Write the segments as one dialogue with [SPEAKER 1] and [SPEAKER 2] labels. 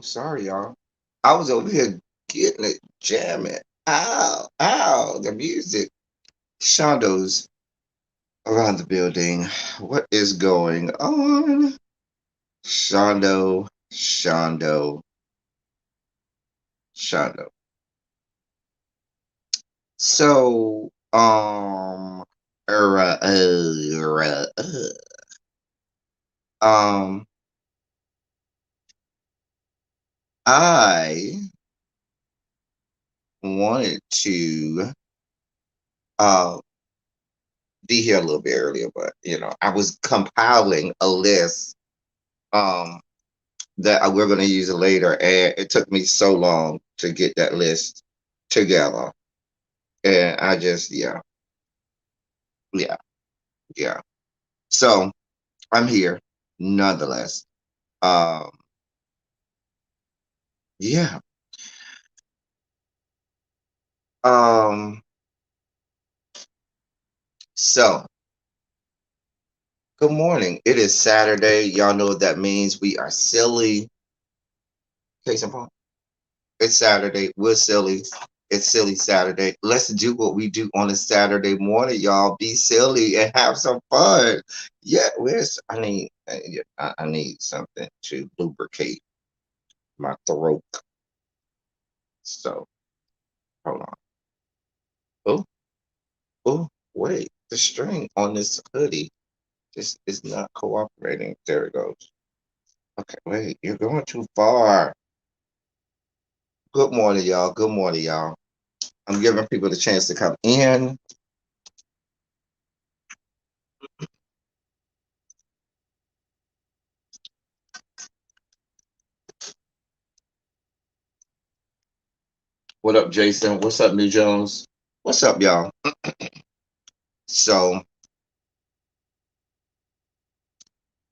[SPEAKER 1] Oh, sorry, y'all. I was over here getting it, jamming. Ow, ow, the music. Shadows around the building. What is going on? Shondo, Shondo, Shondo. So, uh, uh, um, I wanted to uh be here a little bit earlier, but I was compiling a list um that we're going to use it later, and it took me so long to get that list together, and I just yeah, yeah. So I'm here nonetheless. Um, yeah. Um, so good morning. It is Saturday. Y'all know what that means. We are silly. Case in point. It's Saturday. We're silly. It's silly Saturday. Let's do what we do on a Saturday morning, y'all. Be silly and have some fun. Yeah, where's I need something to lubricate my throat. So hold on. Oh, oh, wait. The string on this hoodie just is not cooperating. There it goes. Okay, wait. You're going too far. Good morning, y'all. Good morning, y'all. I'm giving people the chance to come in. What up, Jason? What's up, New Jones? What's up, y'all? So,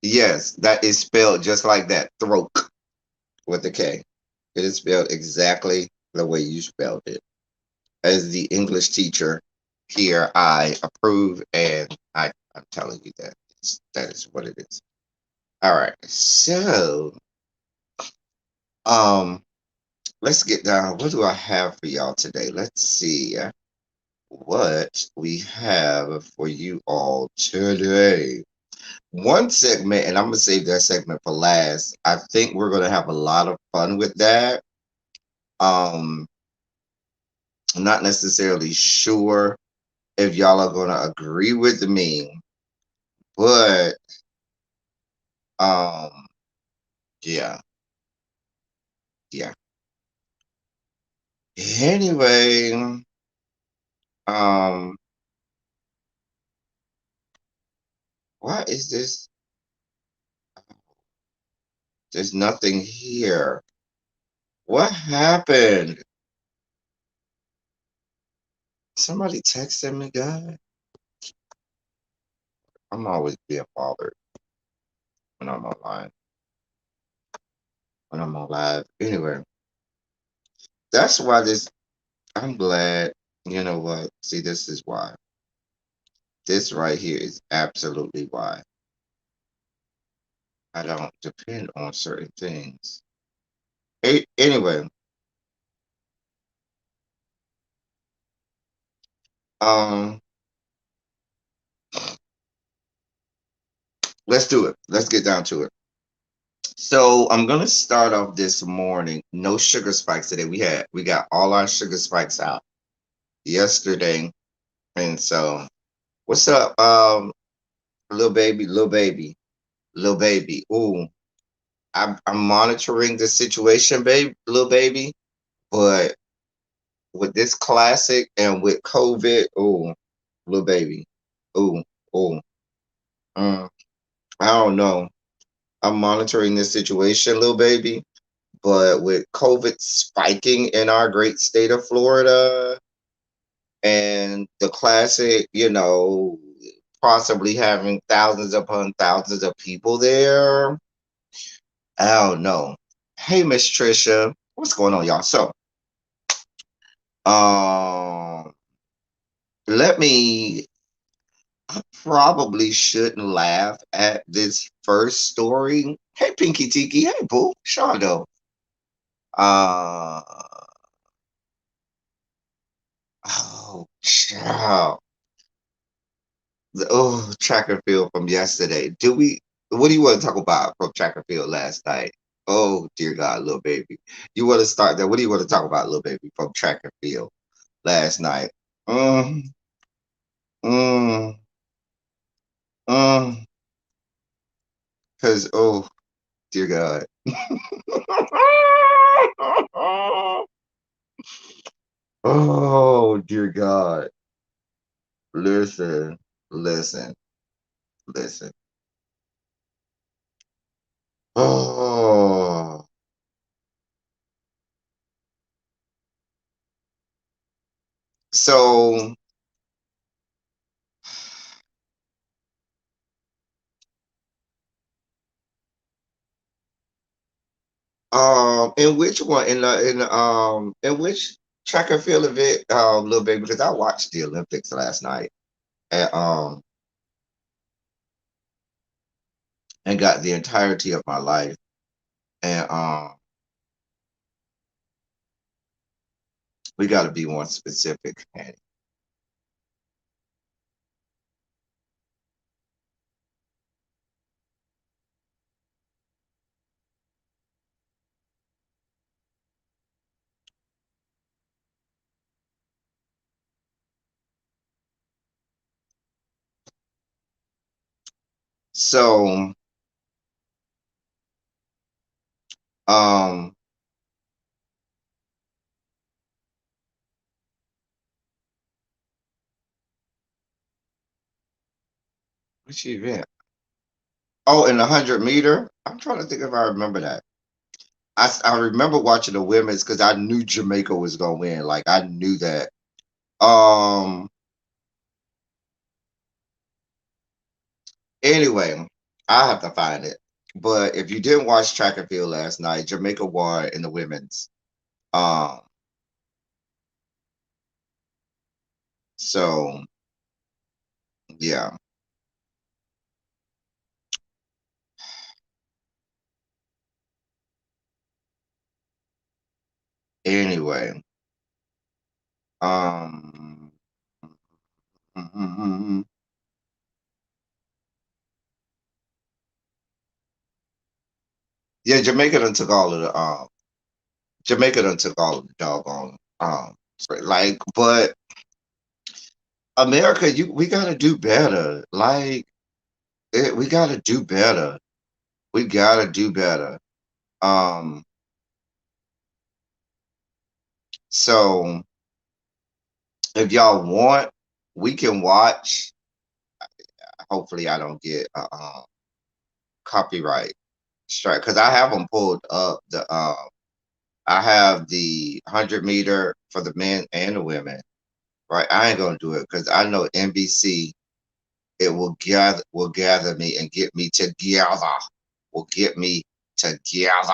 [SPEAKER 1] yes, that is spelled just like that, throat with a K. It is spelled exactly the way you spelled it. As the English teacher here, I approve, and I'm telling you that that is what it is. All right. So, um, let's get down. What do I have for y'all today? Let's see what we have for you all today. One segment, and I'm gonna save that segment for last. I think we're gonna have a lot of fun with that. Um, I'm not necessarily sure if y'all are gonna agree with me, but um, yeah, yeah. Anyway, um, what is this? There's nothing here. What happened? Somebody texted me, guy. I'm always being bothered when I'm online, when I'm on live. Anyway, that's why this. I'm glad. You know what? See, this is why. This right here is absolutely why I don't depend on certain things. Anyway, um, let's do it. Let's get down to it. So I'm gonna start off this morning. No sugar spikes today. We got all our sugar spikes out yesterday, and so what's up, little baby, little baby, little baby? Ooh, I'm monitoring the situation, babe, little baby, but with this classic and with COVID, oh, little baby, oh, oh, mm, I don't know. I'm monitoring this situation, little baby, but with COVID spiking in our great state of Florida and the classic, possibly having thousands upon thousands of people there, I don't know. Hey, Miss Trisha, what's going on, y'all? So, um, let me I probably shouldn't laugh at this first story. Hey, Pinky Tiki. Hey, Boo. Shondo. Uh, oh, child. Track and field from yesterday. What do you want to talk about from track and field last night? Oh, dear God, little baby. You want to start there? What do you want to talk about, little baby, from track and field last night? Mm, mm, mm. Because, oh, dear God. Oh, dear God. Listen, listen, listen. Oh, so in which one in which track and field event, little baby? Because I watched the Olympics last night and and got the entirety of my life. And we got to be more specific. And so, um, which event? Oh, in the 100 meter. I'm trying to think if I remember that. I remember watching the women's because I knew Jamaica was gonna win. Like I knew that. Um. Anyway, I have to find it. But if you didn't watch track and field last night, Jamaica won in the women's. Um. So yeah. Anyway. Um. Yeah, Jamaica done took all of the Jamaica done took all of the doggone like, but America, we gotta do better. Like we gotta do better. We gotta do better. Um, so if y'all want, we can watch. Hopefully, I don't get a copyright strike because I have them pulled up. I have the 100 meter for the men and the women. Right, I ain't gonna do it because I know NBC. It will gather me and get me together. Will get me together.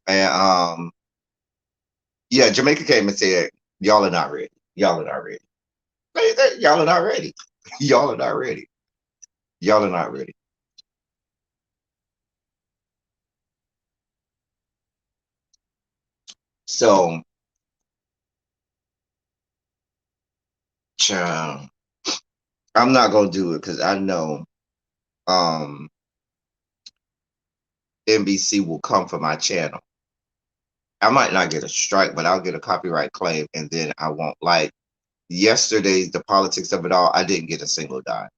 [SPEAKER 1] And yeah, Jamaica came and said, "Y'all are not ready. Y'all are not ready. Y'all are not ready. Y'all are not ready. Y'all are not ready." So, child, I'm not gonna do it because I know um NBC will come for my channel. I might not get a strike, but I'll get a copyright claim, and then I won't like yesterday's the politics of it all. I didn't get a single dime.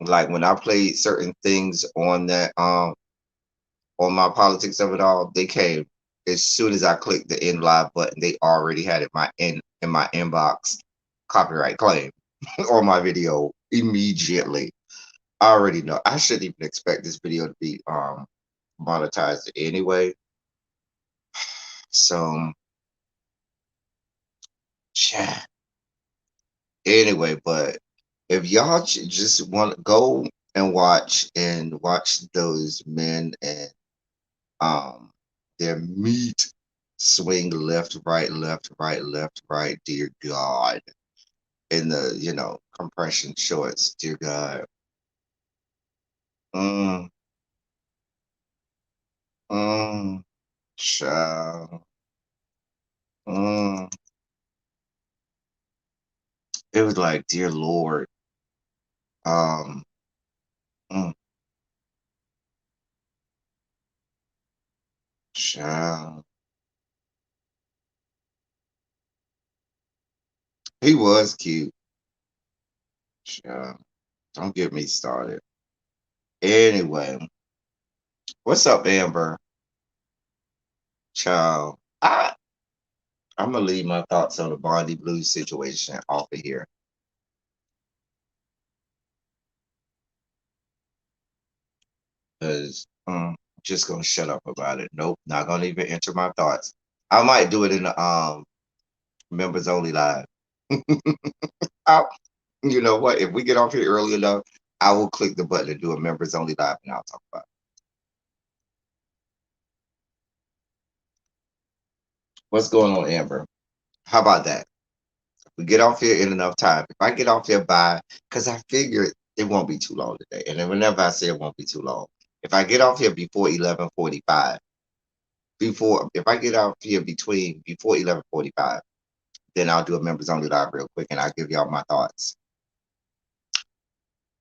[SPEAKER 1] Like when I played certain things on that on my politics of it all, they came as soon as I clicked the end live button. They already had it in my inbox copyright claim on my video immediately. I already know. I shouldn't even expect this video to be monetized anyway. So, chat. Anyway, but if y'all just want to go and watch those men and their meat swing left, right, left, right, left, right, dear God. In the, compression shorts, dear God. Mm, mm, child. Mm, it was like, dear Lord, um, mm, child. He was cute. Child. Don't get me started. Anyway, what's up, Amber? Child. I'm gonna leave my thoughts on the Bondi Blue situation off of here because just gonna shut up about it. Nope, not gonna even enter my thoughts. I might do it in the members only live. I, you know what? If we get off here early enough, I will click the button and do a members only live, and I'll talk about it. What's going on, Amber. How about that? We get off here in enough time. If I get off here by, because I figure it won't be too long today, and then whenever I say it won't be too long, if I get off here before 11:45, before if I get off here between before 11:45, then I'll do a members only live real quick, and I'll give y'all my thoughts.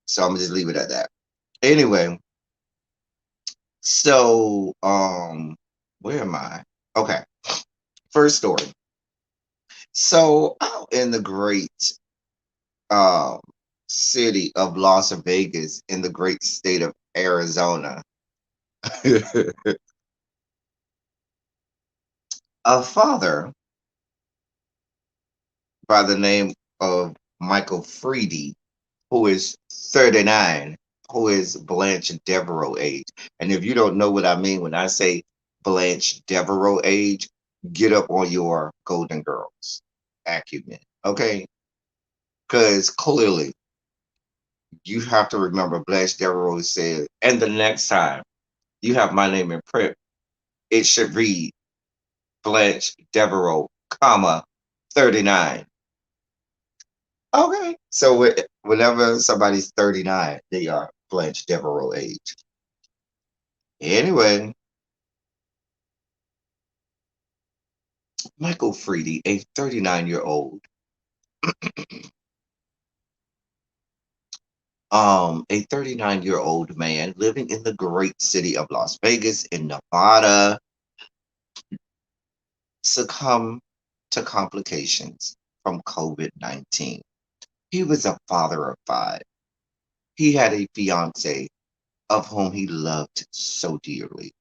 [SPEAKER 1] So I'm gonna just leave it at that. Anyway, so where am I? Okay, first story. So out in the great um city of Las Vegas in the great state of Arizona, a father by the name of Michael Freedy, who is 39, who is Blanche Devereaux age. And if you don't know what I mean when I say Blanche Devereaux age, get up on your Golden Girls acumen, okay? Because clearly you have to remember Blanche Devereaux said, and the next time you have my name in print, it should read Blanche Devereaux, comma, 39. Okay. So whenever somebody's 39, they are Blanche Devereaux age. Anyway, Michael Freedy, a 39-year-old, a 39-year-old man living in the great city of Las Vegas in Nevada, succumbed to complications from COVID-19. He was a father of five. He had a fiance of whom he loved so dearly.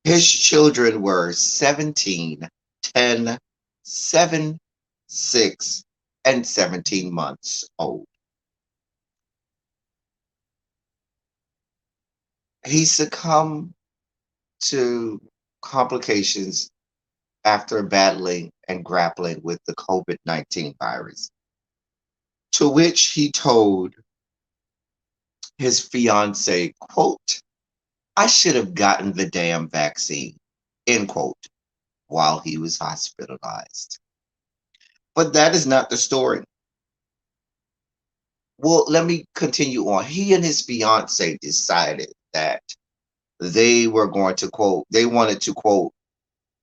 [SPEAKER 1] His children were 17, 10, 7, 6, and 17 months old. He succumbed to complications after battling and grappling with the COVID-19 virus, to which he told his fiance, quote, I should have gotten the damn vaccine, end quote, while he was hospitalized. But that is not the story. Well, let me continue on. He and his fiance decided that they were going to quote, they wanted to quote,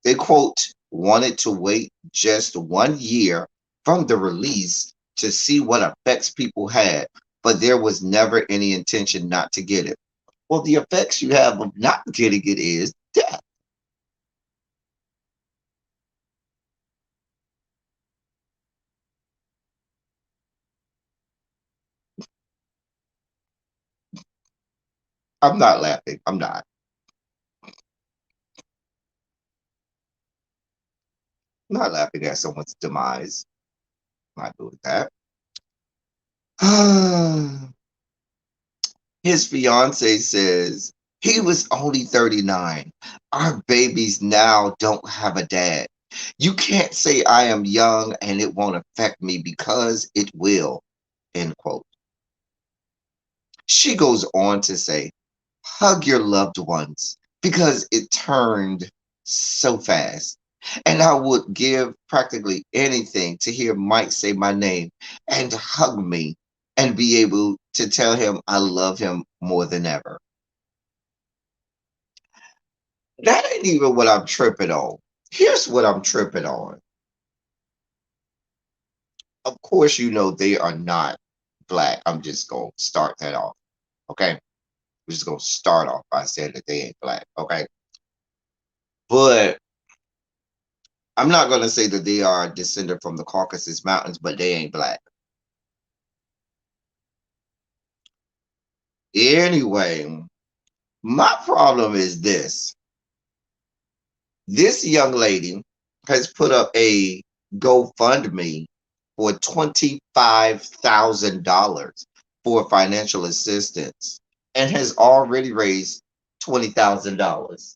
[SPEAKER 1] they quote, wanted to wait just 1 year from the release to see what effects people had, but there was never any intention not to get it. Well, the effects you have of not getting it is death. I'm not laughing. I'm not. I'm not laughing at someone's demise. I'm not doing that. His fiance says he was only 39. Our babies now don't have a dad. You can't say I am young and it won't affect me because it will. End quote. She goes on to say, hug your loved ones because it turned so fast. And I would give practically anything to hear Mike say my name and hug me and be able to tell him I love him more than ever. That ain't even what I'm tripping on. Here's what I'm tripping on. Of course, they are not black. I'm just going to start that off. Okay. We're just going to start off by saying that they ain't black. Okay. But I'm not going to say that they are descended from the Caucasus Mountains, but they ain't black. Anyway, my problem is this. This young lady has put up a GoFundMe for $25,000 for financial assistance and has already raised $20,000.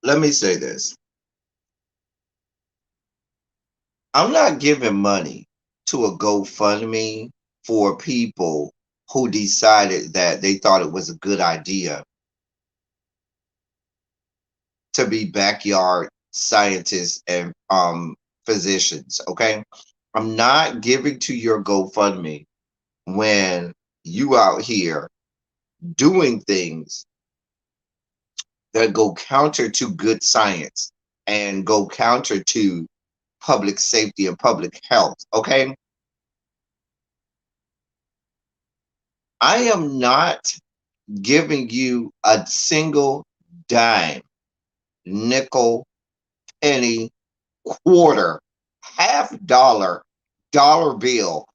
[SPEAKER 1] Let me say this. I'm not giving money to a GoFundMe for people who decided that they thought it was a good idea to be backyard scientists and physicians. Okay. I'm not giving to your GoFundMe when you out here doing things that go counter to good science and go counter to public safety and public health. Okay. I am not giving you a single dime, nickel, penny, quarter, half dollar, dollar bill,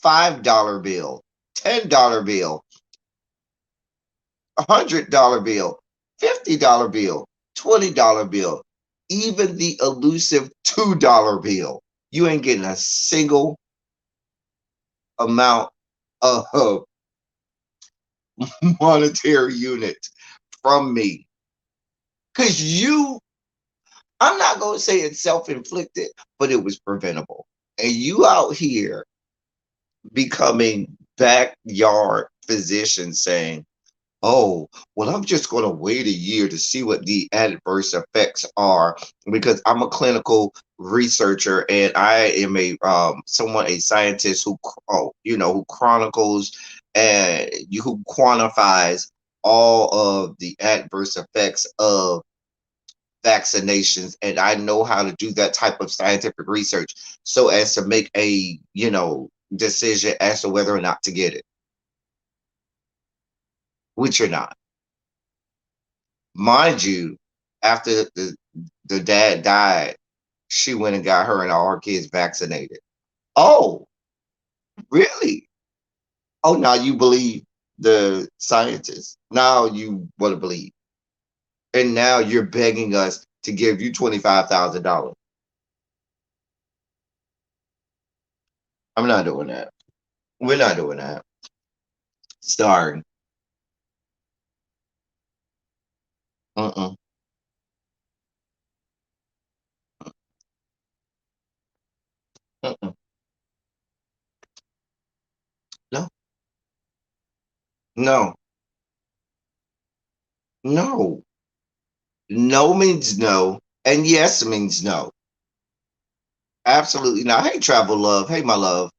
[SPEAKER 1] $5 bill, $10 bill, $100 bill, $50 bill, $20 bill, even the elusive $2 bill. You ain't getting a single amount of monetary unit from me. Because I'm not going to say it's self inflicted, but it was preventable. And you out here becoming backyard physicians saying, oh, well, I'm just going to wait a year to see what the adverse effects are because I'm a clinical researcher and I am a scientist who chronicles and who quantifies all of the adverse effects of vaccinations, and I know how to do that type of scientific research so as to make a decision as to whether or not to get it, which you're not. Mind you, after the dad died, she went and got her and all her kids vaccinated. Oh, really? Oh, now you believe the scientists. Now you want to believe. And now you're begging us to give you $25,000. I'm not doing that. We're not doing that. Sorry. Mm-mm. Mm-mm. No, no, no. No means no, and yes means no. Absolutely not. Hey, travel love. Hey, my love.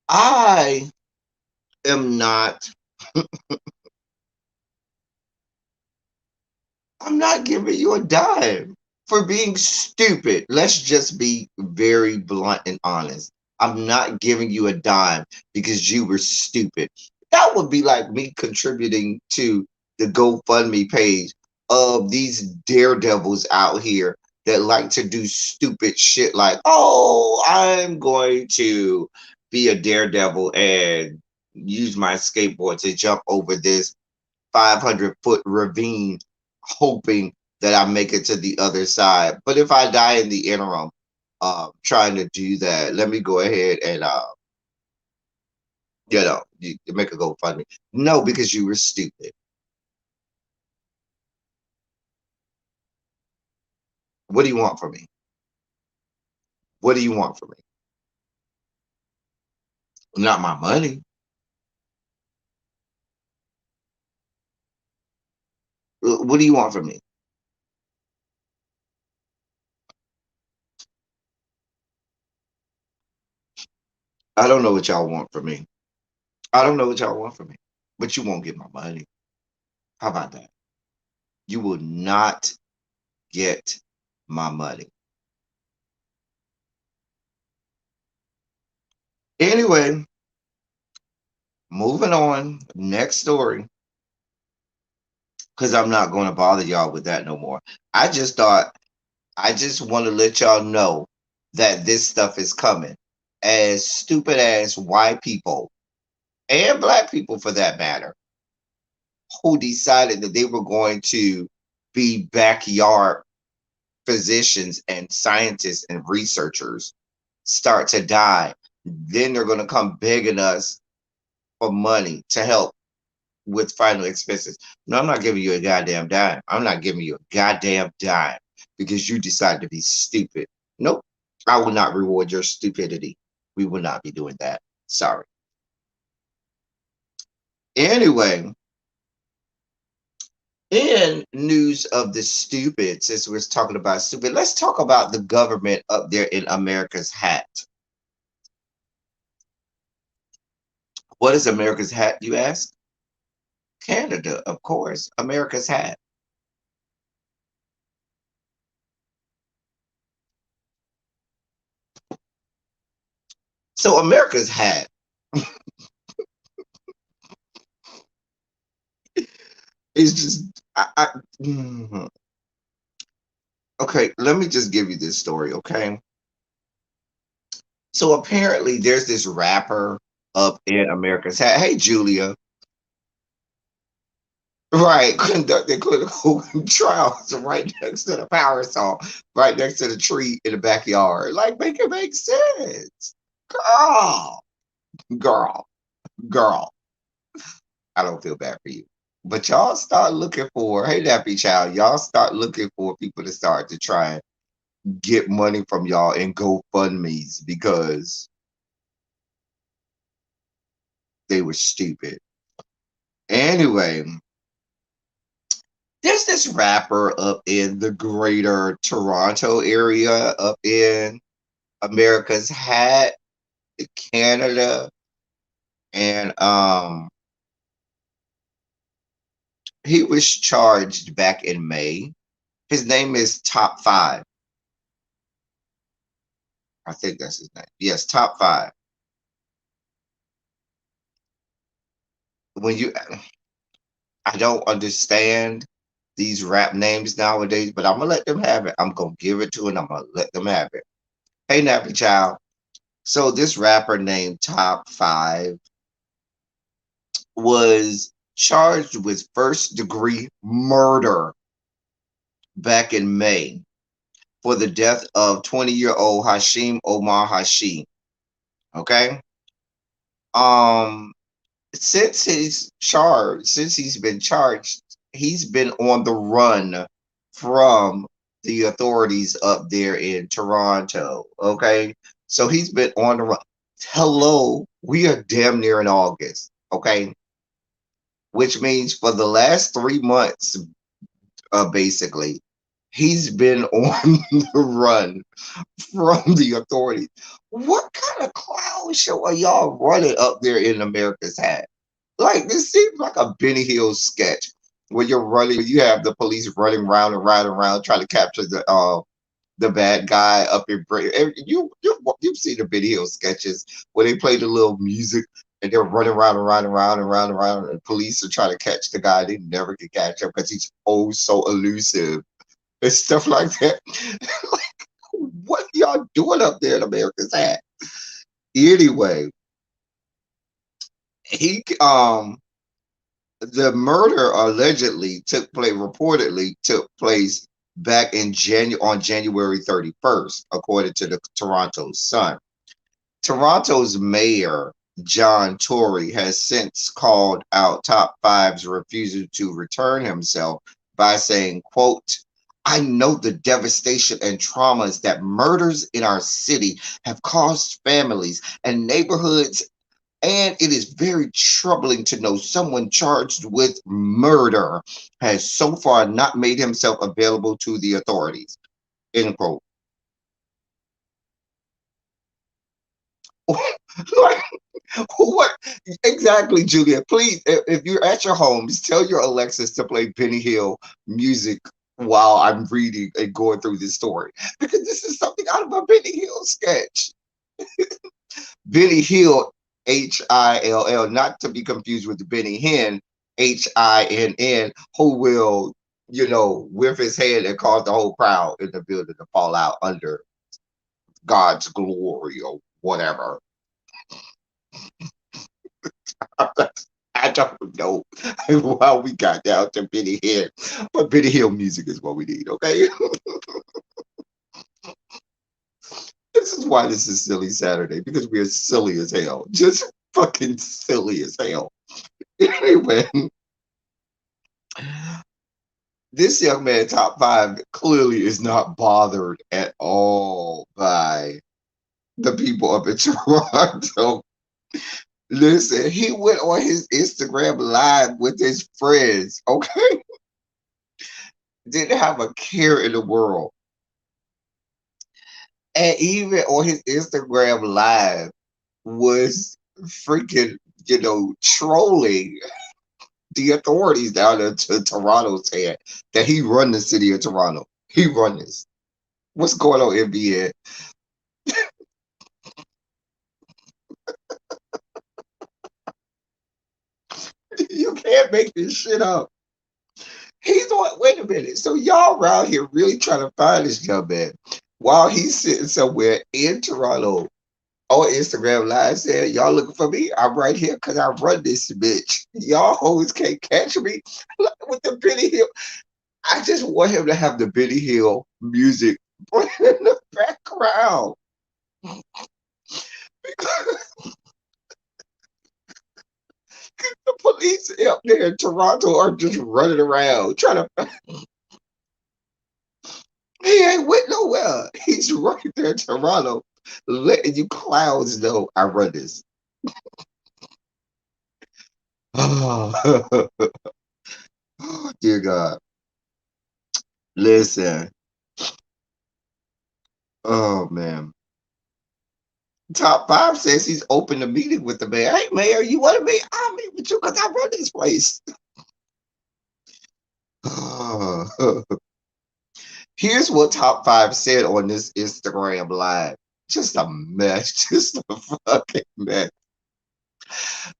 [SPEAKER 1] I am not. I'm not giving you a dime for being stupid. Let's just be very blunt and honest. I'm not giving you a dime because you were stupid. That would be like me contributing to the GoFundMe page of these daredevils out here that like to do stupid shit like, oh, I'm going to be a daredevil and use my skateboard to jump over this 500-foot ravine, hoping that I make it to the other side. But if I die in the interim, trying to do that, let me go ahead and you make a GoFundMe. No, because you were stupid. What do you want from me? What do you want from me? Not my money. What do you want from me? I don't know what y'all want from me. I don't know what y'all want from me, but you won't get my money. How about that? You will not get my money. Anyway, moving on. Next story, because I'm not going to bother y'all with that no more. I just thought, I just want to let y'all know that this stuff is coming. As stupid as white people and black people for that matter, who decided that they were going to be backyard physicians and scientists and researchers start to die, then they're going to come begging us for money to help with final expenses. No, I'm not giving you a goddamn dime. I'm not giving you a goddamn dime because you decided to be stupid. Nope. I will not reward your stupidity. We will not be doing that. Sorry. Anyway, in news of the stupid, since we're talking about stupid, let's talk about the government up there in America's hat. What is America's hat, you ask? Canada, of course. America's hat. So America's hat is just mhm. Okay, let me just give you this story, okay? So apparently there's this rapper up in America's hat. Hey Julia. Right, conducting clinical trials right next to the power saw, right next to the tree in the backyard. Like, make it make sense. Girl, girl, girl. I don't feel bad for you. But y'all start looking for, hey, Nappy Child, y'all start looking for people to start to try and get money from y'all in GoFundMe's because they were stupid. Anyway, there's this rapper up in the greater Toronto area, up in America's Hat, Canada, and he was charged back in May. His name is Top Five. I think that's his name. Yes, Top Five. When you, I don't understand these rap names nowadays, but I'm gonna let them have it. I'm gonna give it to them. I'm gonna let them have it. Hey, Nappy Child. So this rapper named Top Five was charged with first degree murder back in May for the death of 20-year-old Hashim Omar Hashim. Okay. Um, since he's been charged, he's been on the run from the authorities up there in Toronto. Okay. So he's been on the run. Hello, we are damn near in August. Okay. Which means for the last 3 months, basically, he's been on the run from the authorities. What kind of clown show are y'all running up there in America's hat? Like this seems like a Benny Hill sketch where you're running, you have the police running around and round and around trying to capture the bad guy up in Britain. You've seen the Benny Hill sketches where they play the little music and they're running around and around and around and around and around, and police are trying to catch the guy. They never can catch him because he's oh so elusive and stuff like that. Like, what y'all doing up there in America's hat? Anyway, he the murder allegedly reportedly took place back in January on January 31st, according to the Toronto Sun. Toronto's mayor John Tory has since called out Top Five's refusal to return himself by saying, quote, I know the devastation and traumas that murders in our city have caused families and neighborhoods, and it is very troubling to know someone charged with murder has so far not made himself available to the authorities. End quote. Like, what exactly, Julia? Please, if you're at your home, just tell your Alexis to play Benny Hill music while I'm reading and going through this story because this is something out of a Benny Hill sketch. Benny Hill, Hill, not to be confused with the Benny Hinn, Hinn, who will, whip his head and cause the whole crowd in the building to fall out under God's glory or whatever. I don't know how we got down to Benny Hill, but Benny Hill music is what we need, okay? This is why this is Silly Saturday, because we are silly as hell. Just fucking silly as hell. Anyway, this young man, top five, clearly is not bothered at all by the people up in Toronto. Listen, he went on his Instagram live with his friends, okay? Didn't have a care in the world. And even on his Instagram live was freaking, trolling the authorities down there to Toronto saying that he run the city of Toronto. He run this. What's going on, NBA? You can't make this shit up. He's on. Wait a minute. So y'all around here really trying to find this young man while he's sitting somewhere in Toronto on Instagram Live saying, "Y'all looking for me? I'm right here because I run this bitch. Y'all hoes can't catch me." With the Benny Hill, I just want him to have the Benny Hill music playing in the background because the police up there in Toronto are just running around trying to. He ain't went nowhere. He's right there in Toronto, letting you clowns know I run this. Oh, dear God. Listen. Oh, man. Top five says he's open to meeting with the mayor. Hey, mayor, you want to meet? I'll meet with you because I run this place. Here's what top five said on this Instagram live. Just a mess. Just a fucking mess.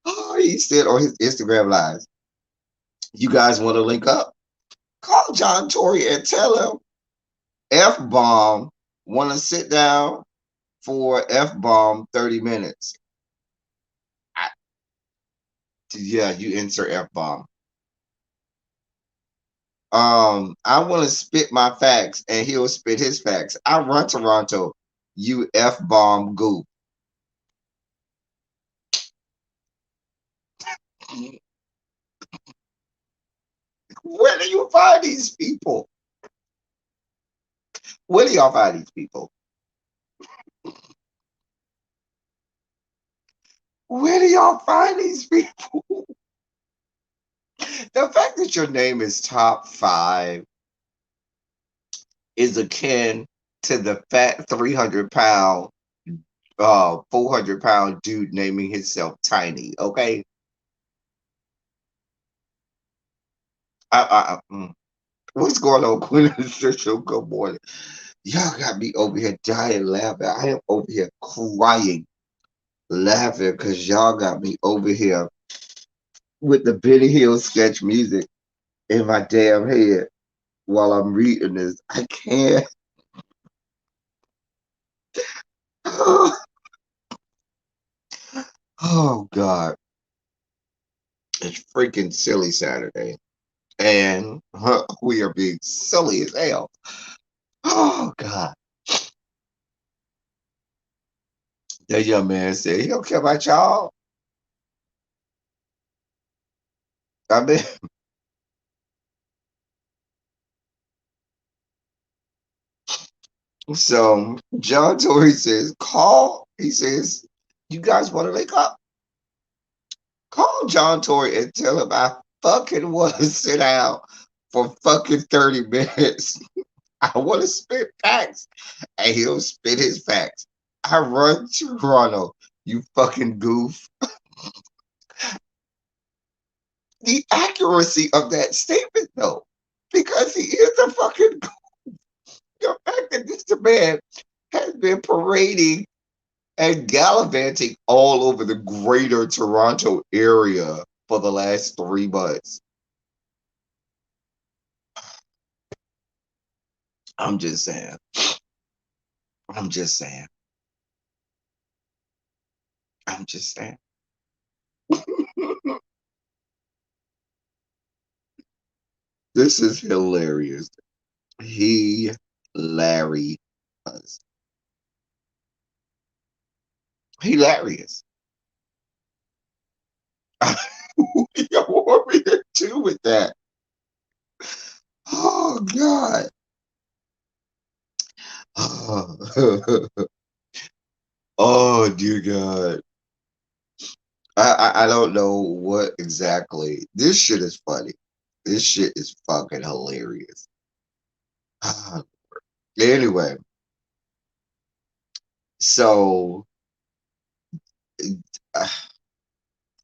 [SPEAKER 1] Oh, he said on his Instagram live, you guys want to link up? Call John Tory and tell him F bomb want to sit down for F bomb 30 minutes. Yeah, you insert F bomb. I want to spit my facts and he'll spit his facts. I run Toronto, you F bomb goof. Where do you find these people? Where do y'all find these people? Where do y'all find these people? The fact that your name is top five is akin to the fat 300-pound, 400-pound dude naming himself Tiny. Okay, what's going on, Queen Show? Good morning. Y'all got me over here dying laughing. I am over here crying, laughing because y'all got me over here with the Benny Hill sketch music in my damn head while I'm reading this. I can't. Oh God, it's freaking silly Saturday, and we are being silly as hell. Oh God, that young man said he don't care about y'all. I mean, so John Tory says, call. He says, you guys want to link up? Call John Tory and tell him I fucking want to sit down for fucking 30 minutes. I want to spit facts. And he'll spit his facts. I run Toronto. You fucking goof. The accuracy of that statement, though, because he is a fucking goof. The fact that this man has been parading and gallivanting all over the greater Toronto area for the last 3 months. I'm just saying. I'm just saying. I'm just saying. This is hilarious. He Larry us. Hilarious. Yo, what we gonna do with that? Oh God. Oh dear God. I don't know what exactly. This shit is funny. This shit is fucking hilarious. Anyway, so uh,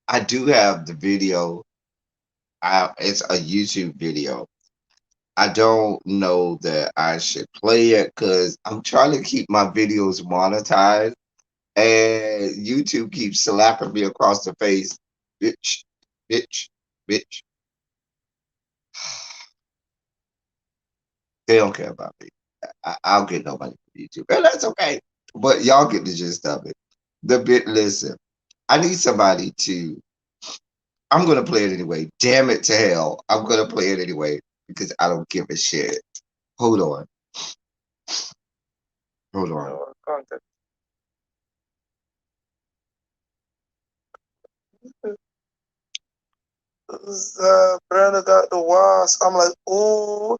[SPEAKER 1] I do have the video. It's a YouTube video. I don't know that I should play it because I'm trying to keep my videos monetized, and YouTube keeps slapping me across the face, bitch, bitch, bitch. They don't care about me. I'll get no money from YouTube, and that's okay. But y'all get the gist of it. The bit. Listen, I need somebody to. I'm gonna play it anyway. Damn it to hell, I'm gonna play it anyway because I don't give a shit. Hold on, hold on. Brenda got the wasp. I'm like, ooh,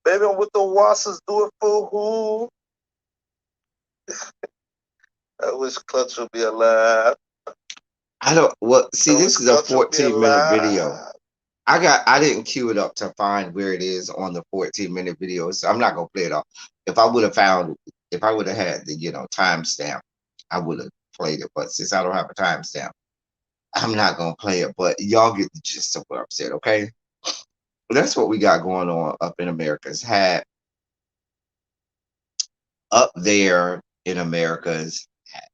[SPEAKER 1] baby, I'm with the wasps. Do it for who? I wish Clutch would be alive. I don't. Well, see, this is a 14-minute video. I didn't queue it up to find where it is on the 14-minute video, so I'm not gonna play it off. If I would have had the timestamp, I would have played it. But since I don't have a timestamp, I'm not gonna play it. But y'all get the gist of what I'm saying, okay? That's what we got going on up in America's hat. Up there in America's hat.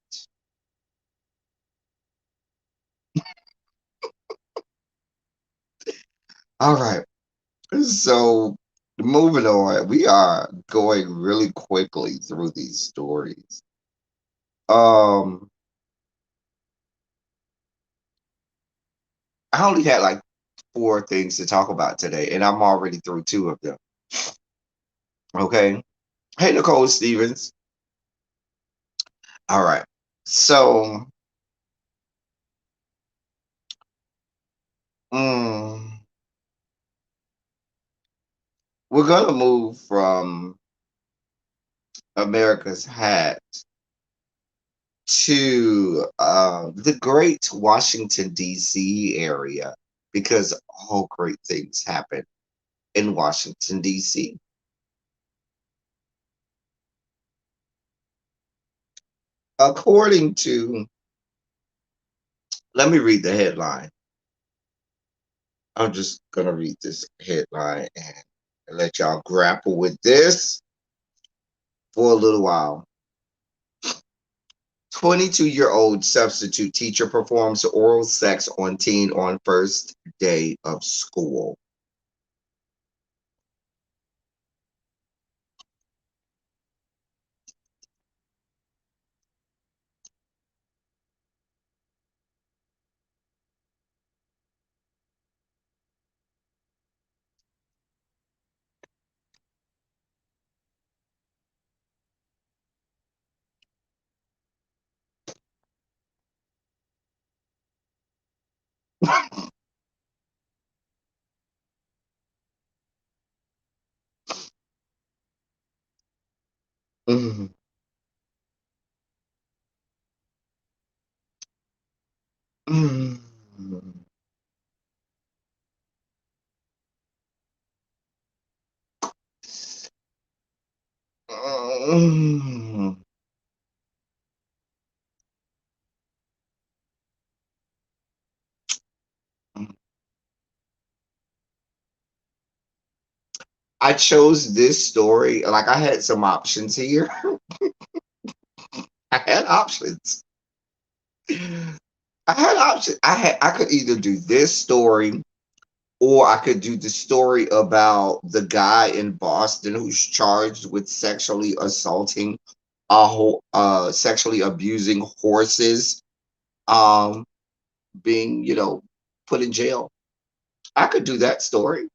[SPEAKER 1] All right. So moving on, we are going really quickly through these stories. Um, I only had like 4 things to talk about today, and I'm already through 2 of them. Okay. Hey, Nicole Stevens. All right. So, mm, we're gonna move from America's hat to the great Washington, D.C. area because all great things happen in Washington, D.C. According to, let me read the headline. I'm just going to read this headline and let y'all grapple with this for a little while. 22-year-old substitute teacher performs oral sex on teen on first day of school. Mhm. Mhm. Mhm. I chose this story. Like I had some options here. I had options. I had options. I could either do this story or I could do the story about the guy in Boston who's charged with sexually abusing horses, um, being, put in jail. I could do that story.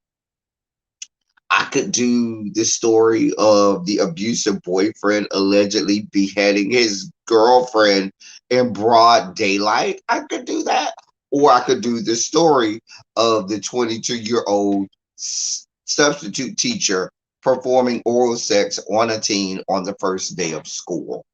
[SPEAKER 1] I could do the story of the abusive boyfriend allegedly beheading his girlfriend in broad daylight. I could do that. Or I could do the story of the 22-year-old substitute teacher performing oral sex on a teen on the first day of school.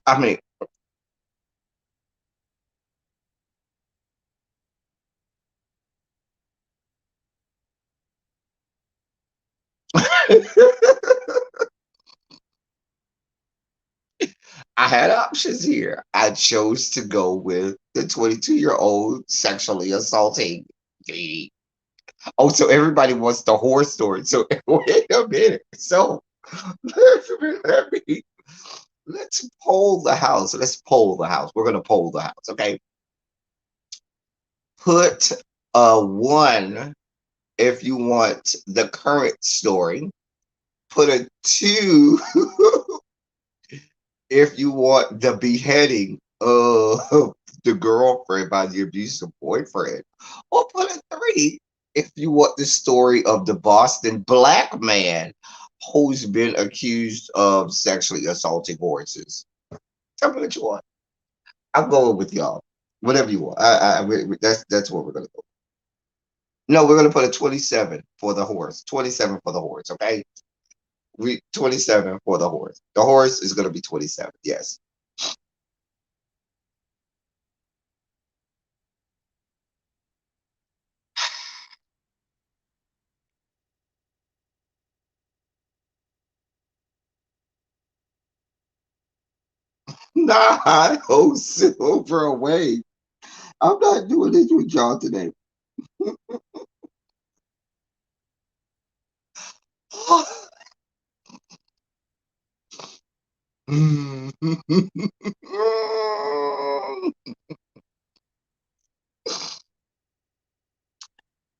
[SPEAKER 1] I mean, I had options here. I chose to go with the 22-year-old sexually assaulting the. Oh, so everybody wants the horror story. So wait a minute. So let me let's poll the house. Let's poll the house. We're gonna poll the house. Okay. Put a one if you want the current story. Put a two if you want the beheading of the girlfriend by the abusive boyfriend. Or put a three if you want the story of the Boston black man who's been accused of sexually assaulting horses. Tell me what you want. I'm going with y'all. Whatever you want. That's what we're gonna go. No, we're gonna put a 27 for the horse. 27 for the horse. Okay. We 27 for the horse. The horse is gonna be 27. Yes. Nah, I hold silver away. I'm not doing this with y'all today.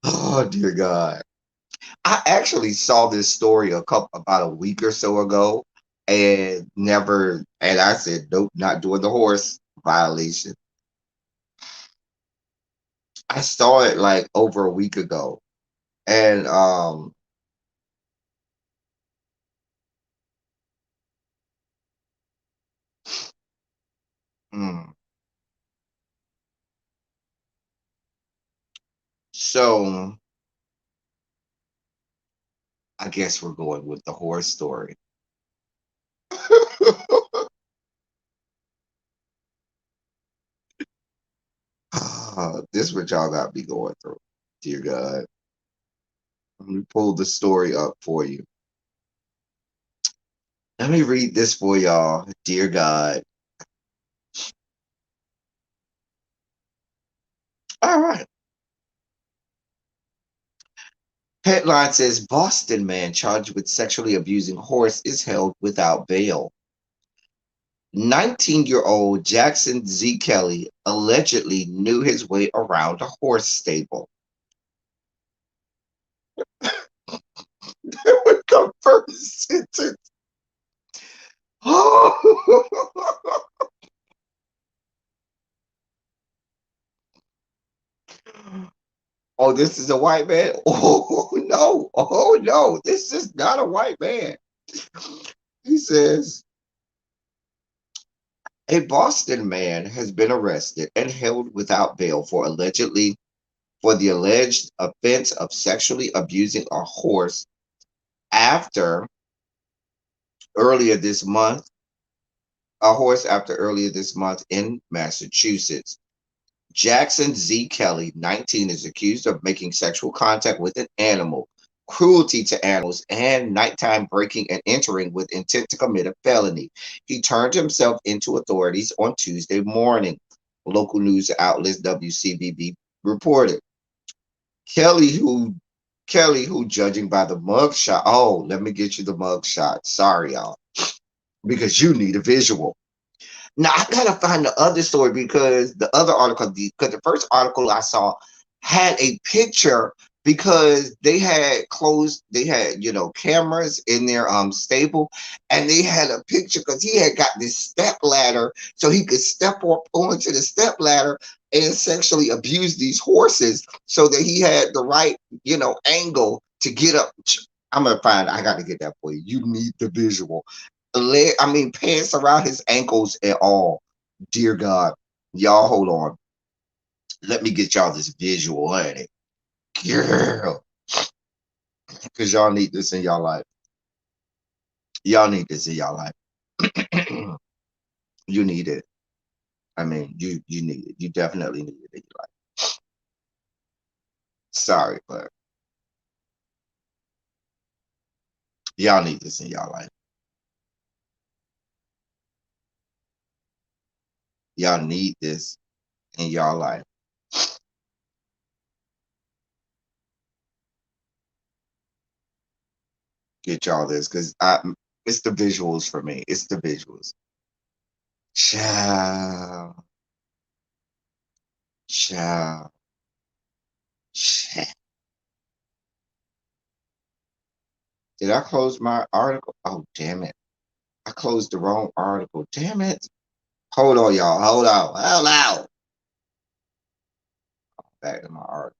[SPEAKER 1] Oh dear God. I actually saw this story about a week or so ago and I said, nope, not doing the horse violation. I saw it like over a week ago. And mm, so I guess we're going with the horse story. This what y'all got me going through. Dear God. Let me pull the story up for you. Let me read this for y'all. Dear God. All right. Headline says Boston man charged with sexually abusing horse is held without bail. 19-year-old Jackson Z. Kelly allegedly knew his way around a horse stable. That would come first sentence. Oh, this is a white man? Oh, no. Oh, no. This is not a white man. He says a Boston man has been arrested and held without bail for the alleged offense of sexually abusing a horse after earlier this month, after earlier this month in Massachusetts. Jackson Z. Kelly, 19, is accused of making sexual contact with an animal cruelty to animals, and nighttime breaking and entering with intent to commit a felony. He turned himself into authorities on Tuesday morning. Local news outlets WCBB reported. Kelly, who judging by the mugshot. Oh, let me get you the mugshot. Sorry, y'all, because you need a visual. Now I gotta find the other story because the other article, because the first article I saw had a picture because they had cameras in their stable, and they had a picture because he had got this step ladder so he could step up onto the step ladder and sexually abuse these horses so that he had the right angle to get up. I'm gonna find. I got to get that for you. You need the visual. Pants around his ankles and all. Dear God, y'all, hold on. Let me get y'all this visual, honey. Girl, because y'all need this in y'all life. Y'all need this in y'all life. You need it. You need it. You definitely need it in your life. Sorry, but y'all need this in y'all life. Y'all need this in y'all life. Get y'all this because it's the visuals for me. It's the visuals. Ciao. Ciao. Ciao. Did I close my article? Oh, damn it. I closed the wrong article. Damn it. Hold on, y'all. Hold on. Hold on. Back to my article.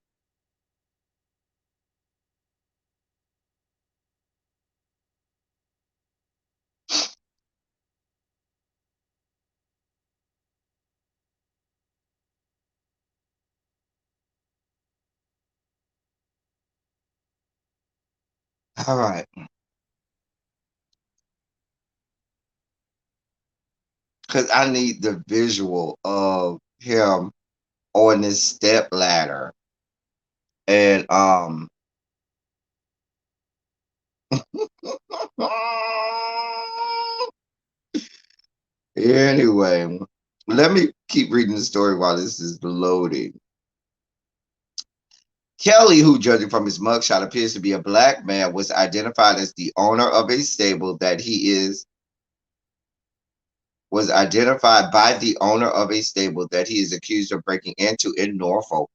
[SPEAKER 1] All right. Because I need the visual of him on this step ladder. And anyway, let me keep reading the story while this is loading. Kelly, who judging from his mugshot appears to be a black man, was identified as the owner of a stable that he is was identified by the owner of a stable that he is accused of breaking into in Norfolk,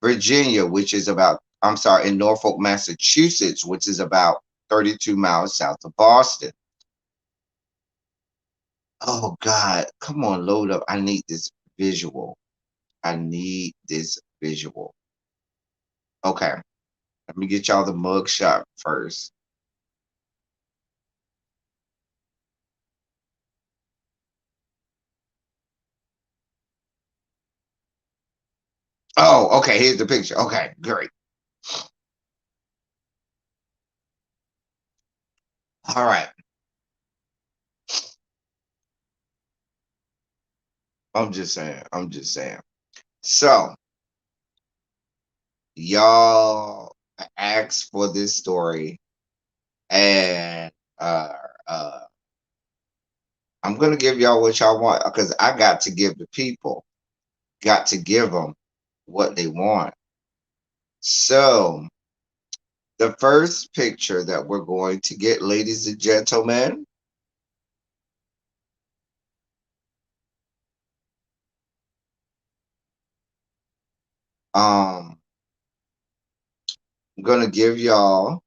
[SPEAKER 1] Virginia, which is about I'm sorry, in Norfolk, Massachusetts, which is about 32 miles south of Boston. Oh God, come on, load up. I need this visual. I need this visual. Okay, let me get y'all the mug shot first. Oh, okay, here's the picture. Okay, great. All right. I'm just saying. I'm just saying. So, y'all asked for this story, and uh, uh, I'm gonna give y'all what y'all want because I got to give the people, got to give them what they want. So, the first picture that we're going to get, ladies and gentlemen, I'm gonna give y'all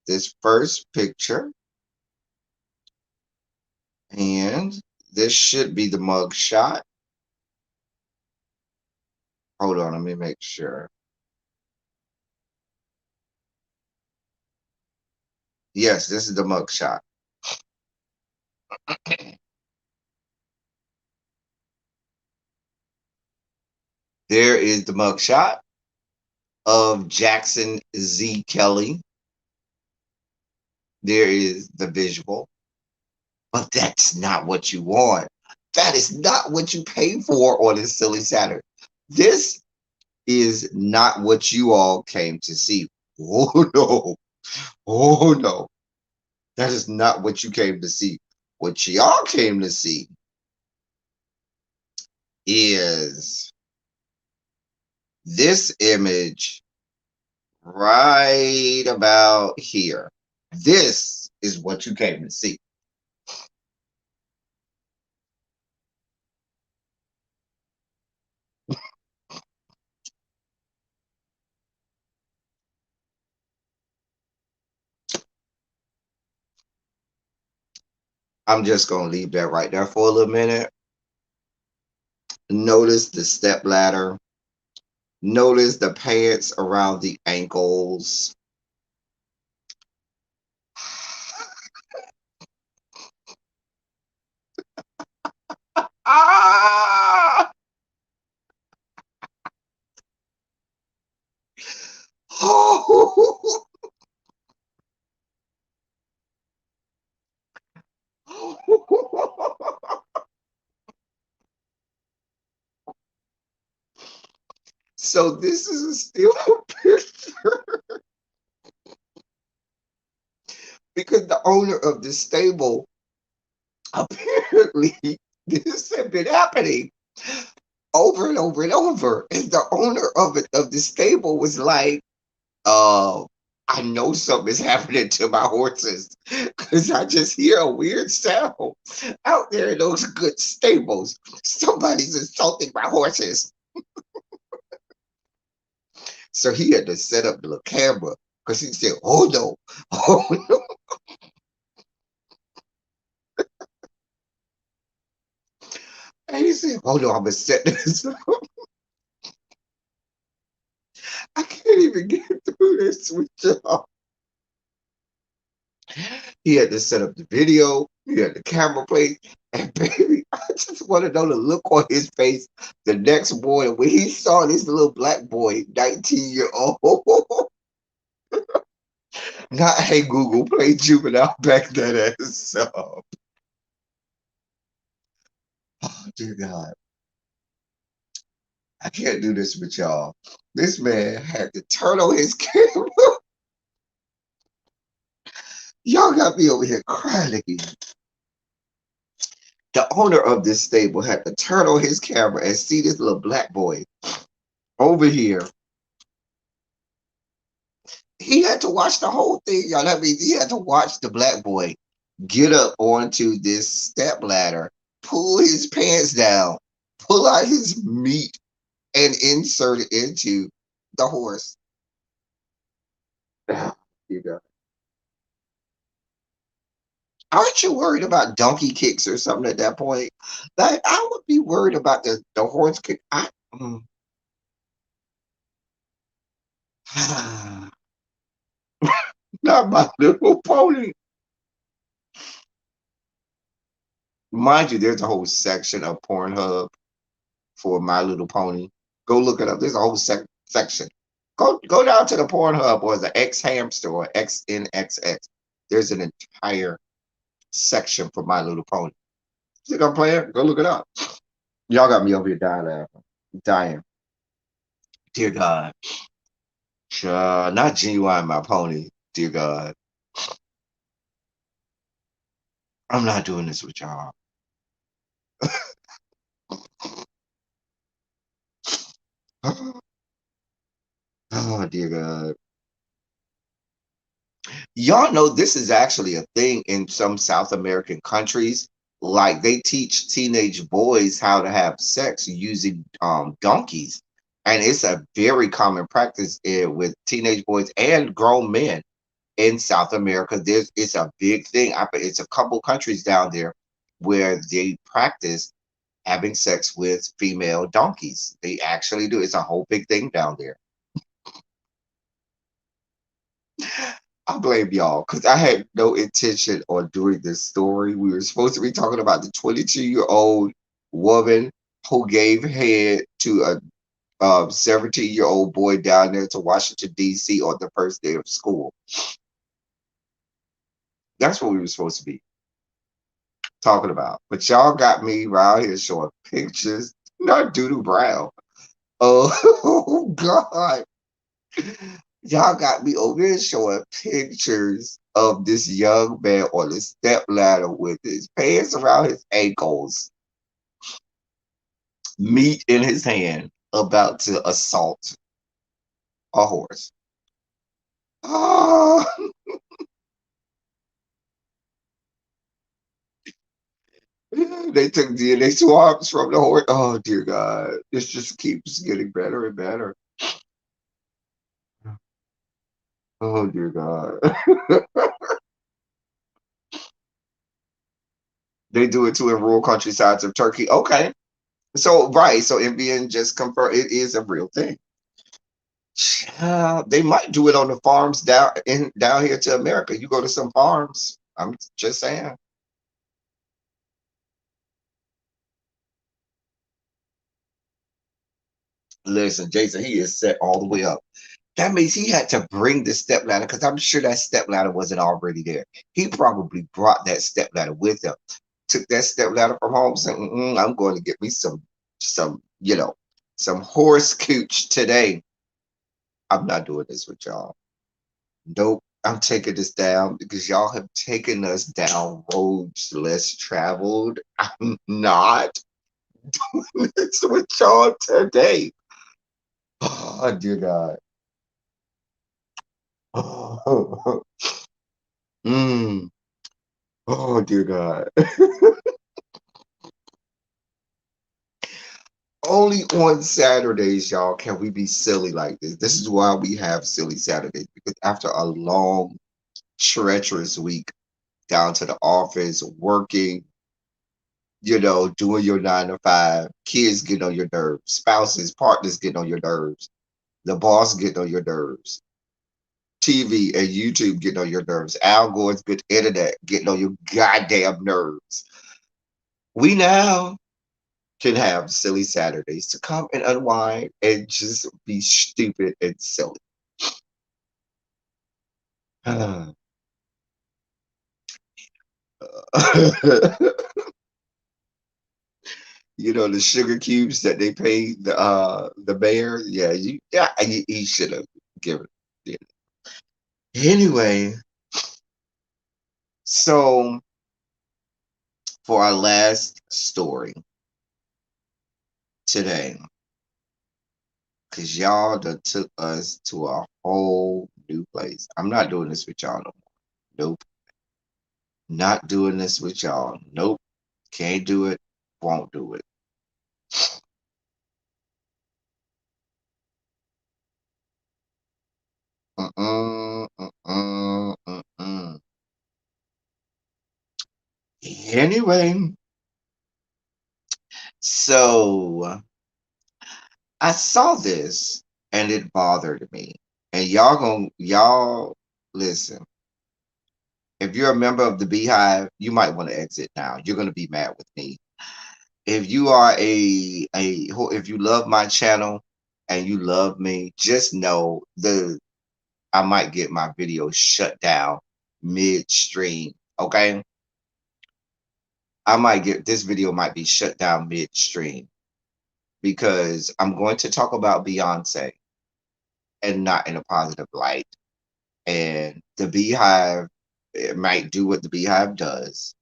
[SPEAKER 1] this first picture, and this should be the mug shot. Hold on, let me make sure. Yes, this is the mug shot. There is the mug shot of Jackson Z. Kelly. There is the visual, but that's not what you want. That is not what you pay for on this silly Saturday. This is not what you all came to see. Oh no. Oh no. That is not what you came to see. What y'all came to see is this image right about here. This is what you came to see. I'm just going to leave that right there for a little minute. Notice the step ladder. Notice the pants around the ankles. Ah! So this is a still picture because the owner of the stable apparently this had been happening over and over and over. And the owner of the stable was like, uh, I know something's happening to my horses because I just hear a weird sound out there in those good stables. Somebody's insulting my horses. So he had to set up the little camera because he said, oh no, oh no. And he said, hold on, I'm gonna set this up. I can't even get through this with y'all. He had to set up the video, he had the camera plate, and baby, I just want to know the look on his face the next morning when he saw this little black boy, 19-year-old. Not hey Google, play juvenile back that ass up. Oh dear God. I can't do this with y'all. This man had to turn on his camera. Y'all got me over here crying again. The owner of this stable had to turn on his camera and see this little black boy over here. He had to watch the whole thing, y'all. That means he had to watch the black boy get up onto this step ladder, pull his pants down, pull out his meat, and insert it into the horse. You know. Aren't you worried about donkey kicks or something at that point? Like I would be worried about the horse kick. Not my little pony. Mind you, there's a whole section of Pornhub for My Little Pony. Go look it up. There's a whole section. Go down to the Pornhub or the X Hamster or XNXX. There's an entire section for My Little Pony. You think I'm playing? Go look it up. Y'all got me over here dying laughing. Dying. Dear God. Not genuine my pony. Dear God. I'm not doing this with y'all. Oh dear God. Y'all know this is actually a thing in some South American countries. Like they teach teenage boys how to have sex using donkeys. And it's a very common practice with teenage boys and grown men in South America. It's a big thing. It's a couple countries down there where they practice having sex with female donkeys. They actually do. It's a whole big thing down there. I blame y'all because I had no intention on doing this story. We were supposed to be talking about the 22-year-old woman who gave head to a 17-year-old boy down there to Washington, D.C. on the first day of school. That's what we were supposed to be talking about. But y'all got me around here showing pictures, not Doodoo Brown. Oh, God. Y'all got me over here showing pictures of this young man on the step ladder with his pants around his ankles, meat in his hand, about to assault a horse. Oh, they took DNA swabs from the horse. Oh dear God, this just keeps getting better and better. Oh dear God, they do it too in rural countrysides of Turkey. Okay, so right, so Indian just confirmed it is a real thing. They might do it on the farms down here to America. You go to some farms. I'm just saying. Listen, Jason, he is set all the way up. That means he had to bring the step ladder because I'm sure that step ladder wasn't already there. He probably brought that step ladder with him. Took that step ladder from home, said, "I'm going to get me some, some horse cooch today. I'm not doing this with y'all. Nope. I'm taking this down because y'all have taken us down roads less traveled. I'm not doing this with y'all today. Oh, dear God. Oh, mm. Oh dear God. Only on Saturdays, y'all, can we be silly like this. This is why we have silly Saturdays because after a long, treacherous week down to the office, working, doing your 9 to 5, kids getting on your nerves, spouses, partners getting on your nerves, the boss getting on your nerves, TV and YouTube getting on your nerves, Al Gore's good internet getting on your goddamn nerves. We now can have silly Saturdays to come and unwind and just be stupid and silly. The sugar cubes that they paid the mayor. Yeah, he should have given it. Anyway, so for our last story today, because y'all done took us to a whole new place. I'm not doing this with y'all no more. Nope. Not doing this with y'all. Nope. Can't do it. Won't do it. Mm-mm, mm-mm, mm-mm. Anyway, so I saw this and it bothered me. And y'all listen. If you're a member of the Beehive, you might want to exit now. You're gonna be mad with me. If you are if you love my channel and you love me, just know I might get my video shut down midstream. Okay, I might get this video might be shut down midstream because I'm going to talk about Beyonce and not in a positive light. And the Beehive, it might do what the Beehive does,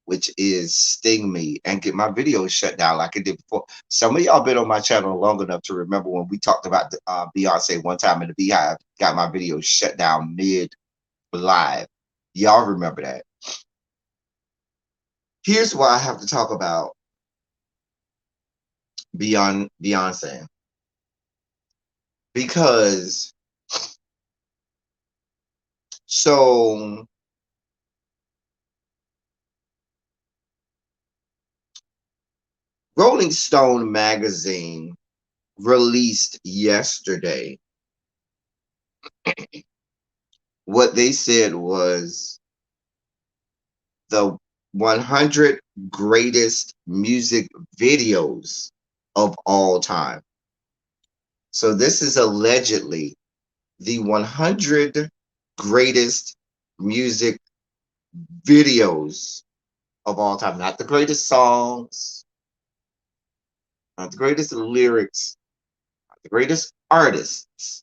[SPEAKER 1] which is sting me and get my videos shut down like it did before. Some of y'all been on my channel long enough to remember when we talked about Beyonce one time in the Beehive, got my videos shut down mid live. Y'all remember that. Here's why I have to talk about Beyond Beyonce. Because so Rolling Stone magazine released yesterday what they said was the 100 greatest music videos of all time. So this is allegedly the 100 greatest music videos of all time, not the greatest songs, not the greatest lyrics, not the greatest artists,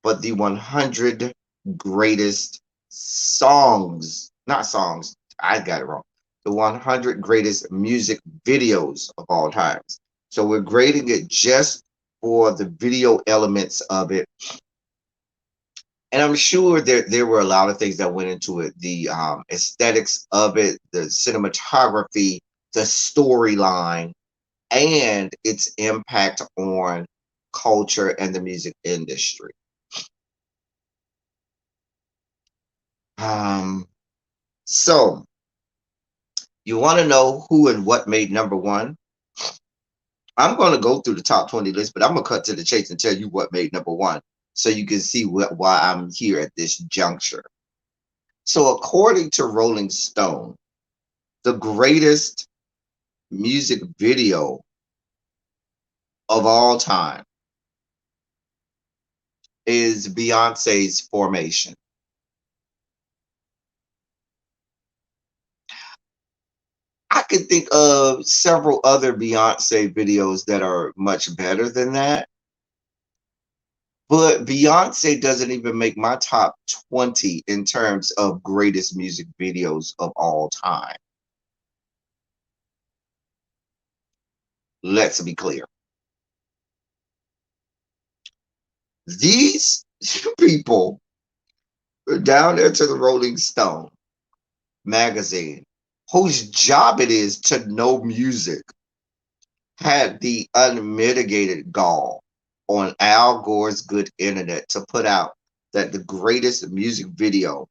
[SPEAKER 1] but the 100 greatest songs, not songs, I got it wrong. The 100 greatest music videos of all times. So we're grading it just for the video elements of it. And I'm sure there were a lot of things that went into it. The aesthetics of it, the cinematography, the storyline, and its impact on culture and the music industry. Um, so you want to know who and what made number one? I'm going to go through the top 20 list, but I'm going to cut to the chase and tell you what made number one so you can see why I'm here at this juncture. So, according to Rolling Stone, the greatest music video of all time is Beyonce's Formation. I can think of several other Beyonce videos that are much better than that. But Beyonce doesn't even make my top 20 in terms of greatest music videos of all time. Let's be clear. These people are down there to the Rolling Stone magazine, whose job it is to know music, had the unmitigated gall on Al Gore's Good Internet to put out that the greatest music video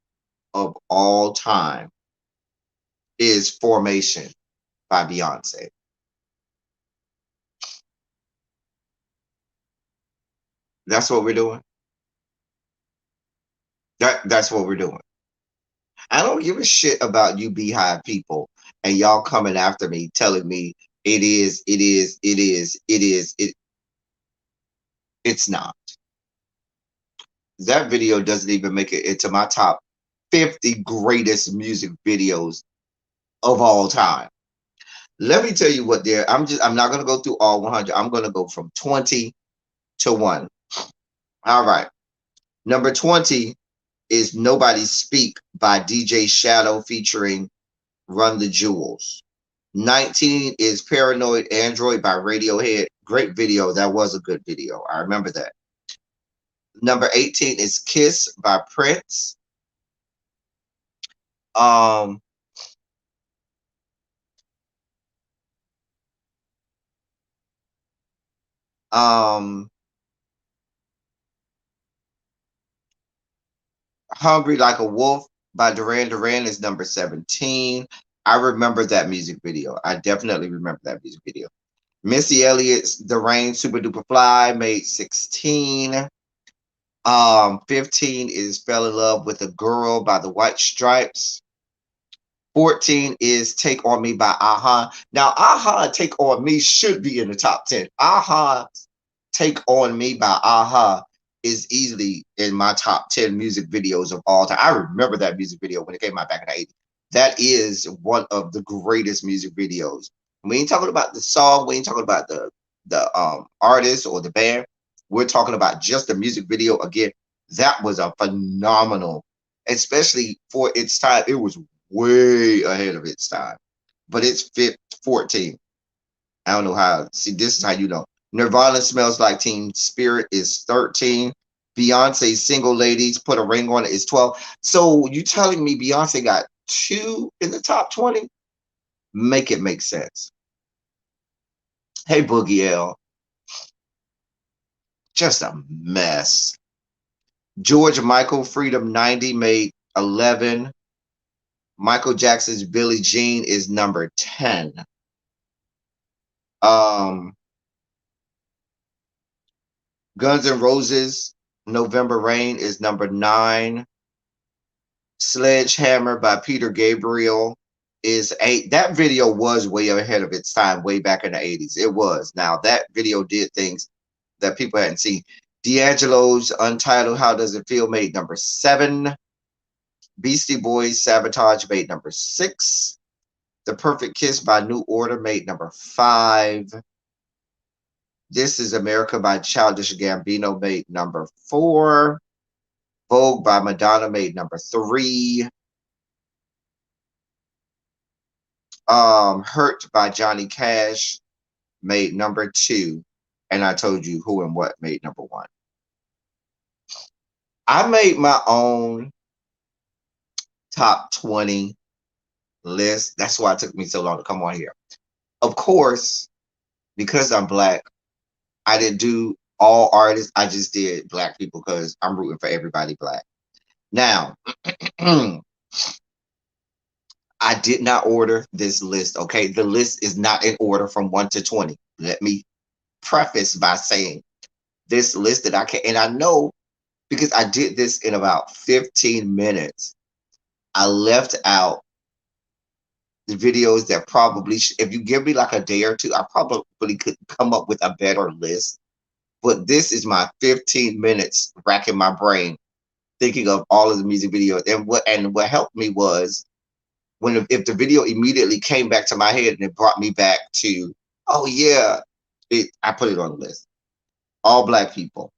[SPEAKER 1] of all time is Formation by Beyonce. That's what we're doing. That's what we're doing. I don't give a shit about you Beehive people and y'all coming after me telling me it's not. That video doesn't even make it into my top 50 greatest music videos of all time. Let me tell you what there. I'm not gonna go through all 100. I'm gonna go from 20 to 1. All right. Number 20 is Nobody Speak by DJ Shadow featuring Run the Jewels. 19 is Paranoid Android by Radiohead. Great video. That was a good video. I remember that. Number 18 is Kiss by Prince. Um, um, Hungry Like a Wolf by Duran Duran is number 17. I remember that music video. I definitely remember that music video. Missy Elliott's The Rain Super Duper Fly made 16. 15 is Fell in Love with a Girl by the White Stripes. 14 is Take On Me by Aha. Now, Aha Take On Me should be in the top 10. Aha Take On Me by Aha is easily in my top 10 music videos of all time. I remember that music video when it came out back in the 80s. That is one of the greatest music videos. We ain't talking about the song, we ain't talking about the artist or the band. We're talking about just the music video. Again, that was a phenomenal, especially for its time. It was way ahead of its time. But it's fit 14. I don't know how. See, this is how you know. Nirvana Smells Like Teen Spirit is 13. Beyonce's Single Ladies Put a Ring on It is 12. So you telling me Beyonce got 2 in the top 20? Make it make sense. Hey, Boogie L. Just a mess. George Michael Freedom 90 made 11. Michael Jackson's Billie Jean is number 10. Guns N' Roses November Rain is number 9. Sledgehammer by Peter Gabriel is 8. That video was way ahead of its time, way back in the 80s. It was. Now, that video did things that people hadn't seen. D'Angelo's Untitled How Does It Feel made number 7. Beastie Boys Sabotage made number 6. The Perfect Kiss by New Order made number 5. This Is America by Childish Gambino made number 4. Vogue by Madonna made number 3. Hurt by Johnny Cash made number 2. And I told you who and what made number 1. I made my own top 20 list. That's why it took me so long to come on here. Of course, because I'm black, I didn't do all artists. I just did black people because I'm rooting for everybody black. Now, I did not order this list. Okay, the list is not in order from 1 to 20. Let me preface by saying this list that I can, and I know because I did this in about 15 minutes. I left out the videos that probably, if you give me like a day or two, I probably could come up with a better list. But this is my 15 minutes racking my brain, thinking of all of the music videos. And what helped me was when if the video immediately came back to my head and it brought me back to, oh yeah, I put it on the list. All black people.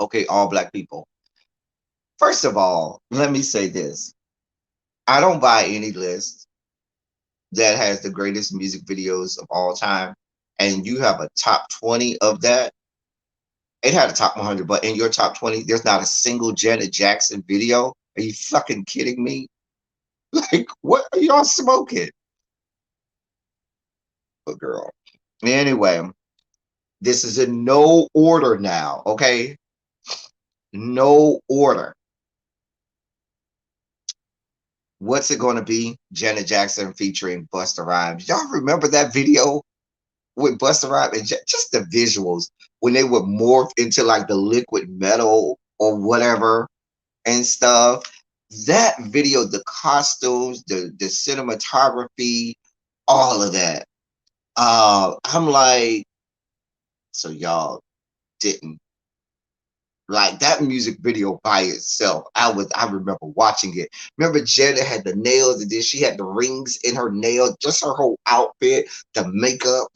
[SPEAKER 1] Okay, all black people. First of all, let me say this. I don't buy any list that has the greatest music videos of all time, and you have a top 20 of that. It had a top 100, but in your top 20, there's not a single Janet Jackson video. Are you fucking kidding me? Like, what are y'all smoking? But girl. Anyway, this is in no order now, okay? No order. What's it going to be? Janet Jackson featuring Busta Rhymes. Y'all remember that video with Busta Rhymes? And just the visuals when they would morph into like the liquid metal or whatever and stuff. That video, the costumes, the cinematography, all of that. I'm like, so y'all didn't like that music video by itself. I remember watching it. Remember Janet had the nails and then she had the rings in her nails, just her whole outfit, the makeup.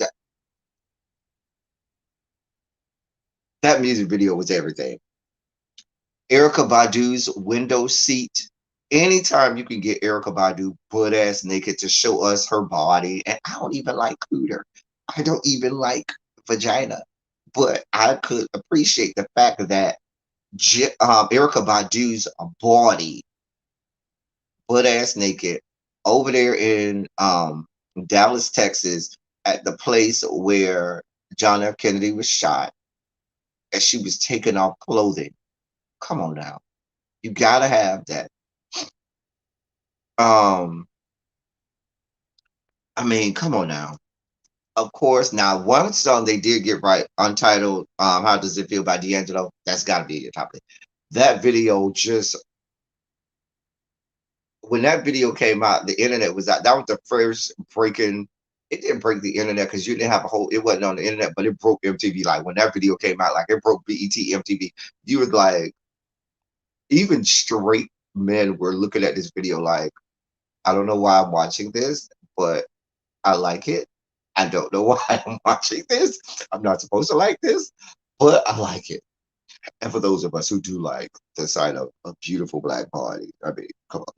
[SPEAKER 1] That music video was everything. Erykah Badu's Window Seat. Anytime you can get Erykah Badu butt ass naked to show us her body, and I don't even like cooter. I don't even like vagina, but I could appreciate the fact that Erykah Badu's body, butt ass naked, over there in Dallas, Texas, at the place where John F. Kennedy was shot, and she was taking off clothing. Come on now, you gotta have that. Um, I mean, come on now. Of course, now one song they did get right, Untitled, How Does It Feel by D'Angelo, that's gotta be your top list. That video just when that video came out, the internet was out. That was the first breaking. It didn't break the internet because you didn't have a whole. It wasn't on the internet, but it broke MTV. Like when that video came out, like it broke BET, MTV. You was like, even straight men were looking at this video like, I don't know why I'm watching this, but I like it. I don't know why I'm watching this. I'm not supposed to like this, but I like it. And for those of us who do like the sight of a beautiful black body, I mean, come on.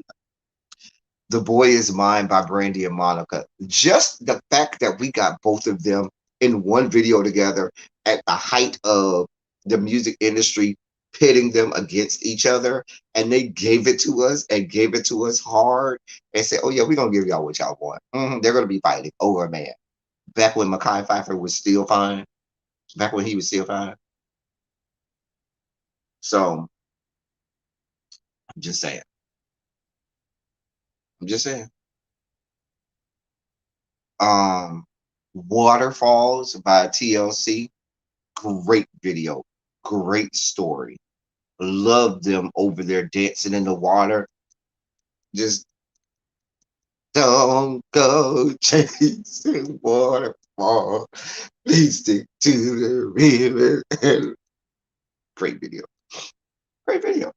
[SPEAKER 1] The Boy Is Mine by Brandy and Monica. Just the fact that we got both of them in one video together at the height of the music industry pitting them against each other, and they gave it to us and gave it to us hard and said, oh yeah, we're going to give y'all what y'all want. They're going to be fighting over a man. Back when Mekhi Phifer was still fine. Back when he was still fine. So, I'm just saying. I'm just saying. Um, Waterfalls by TLC. Great video. Great story. Love them over there dancing in the water. Just don't go chasing waterfall. Please stick to the river. Great video. Great video.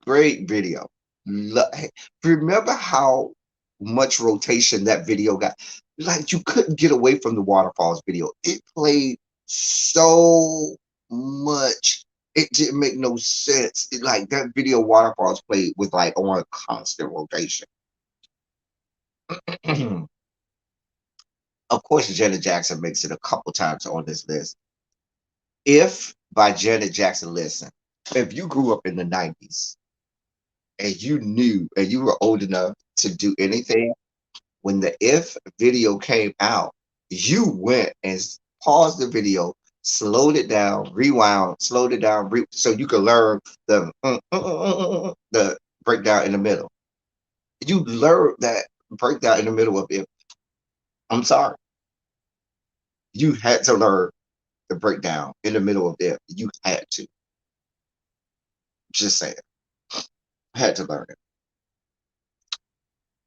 [SPEAKER 1] Great video. Hey, remember how much rotation that video got? Like you couldn't get away from the Waterfalls video. It played so much It didn't make no sense. Like that video Waterfalls played was like on constant rotation. Of course, Janet Jackson makes it a couple times on this list. If by Janet Jackson, listen, if you grew up in the 90s and you knew and you were old enough to do anything, when the If video came out, you went and paused the video, slowed it down, rewound, slowed it down, so you could learn the breakdown in the middle. You learned that breakdown in the middle of it. I'm sorry, you had to learn the breakdown in the middle of it. You had to. Just say it. Had to learn it.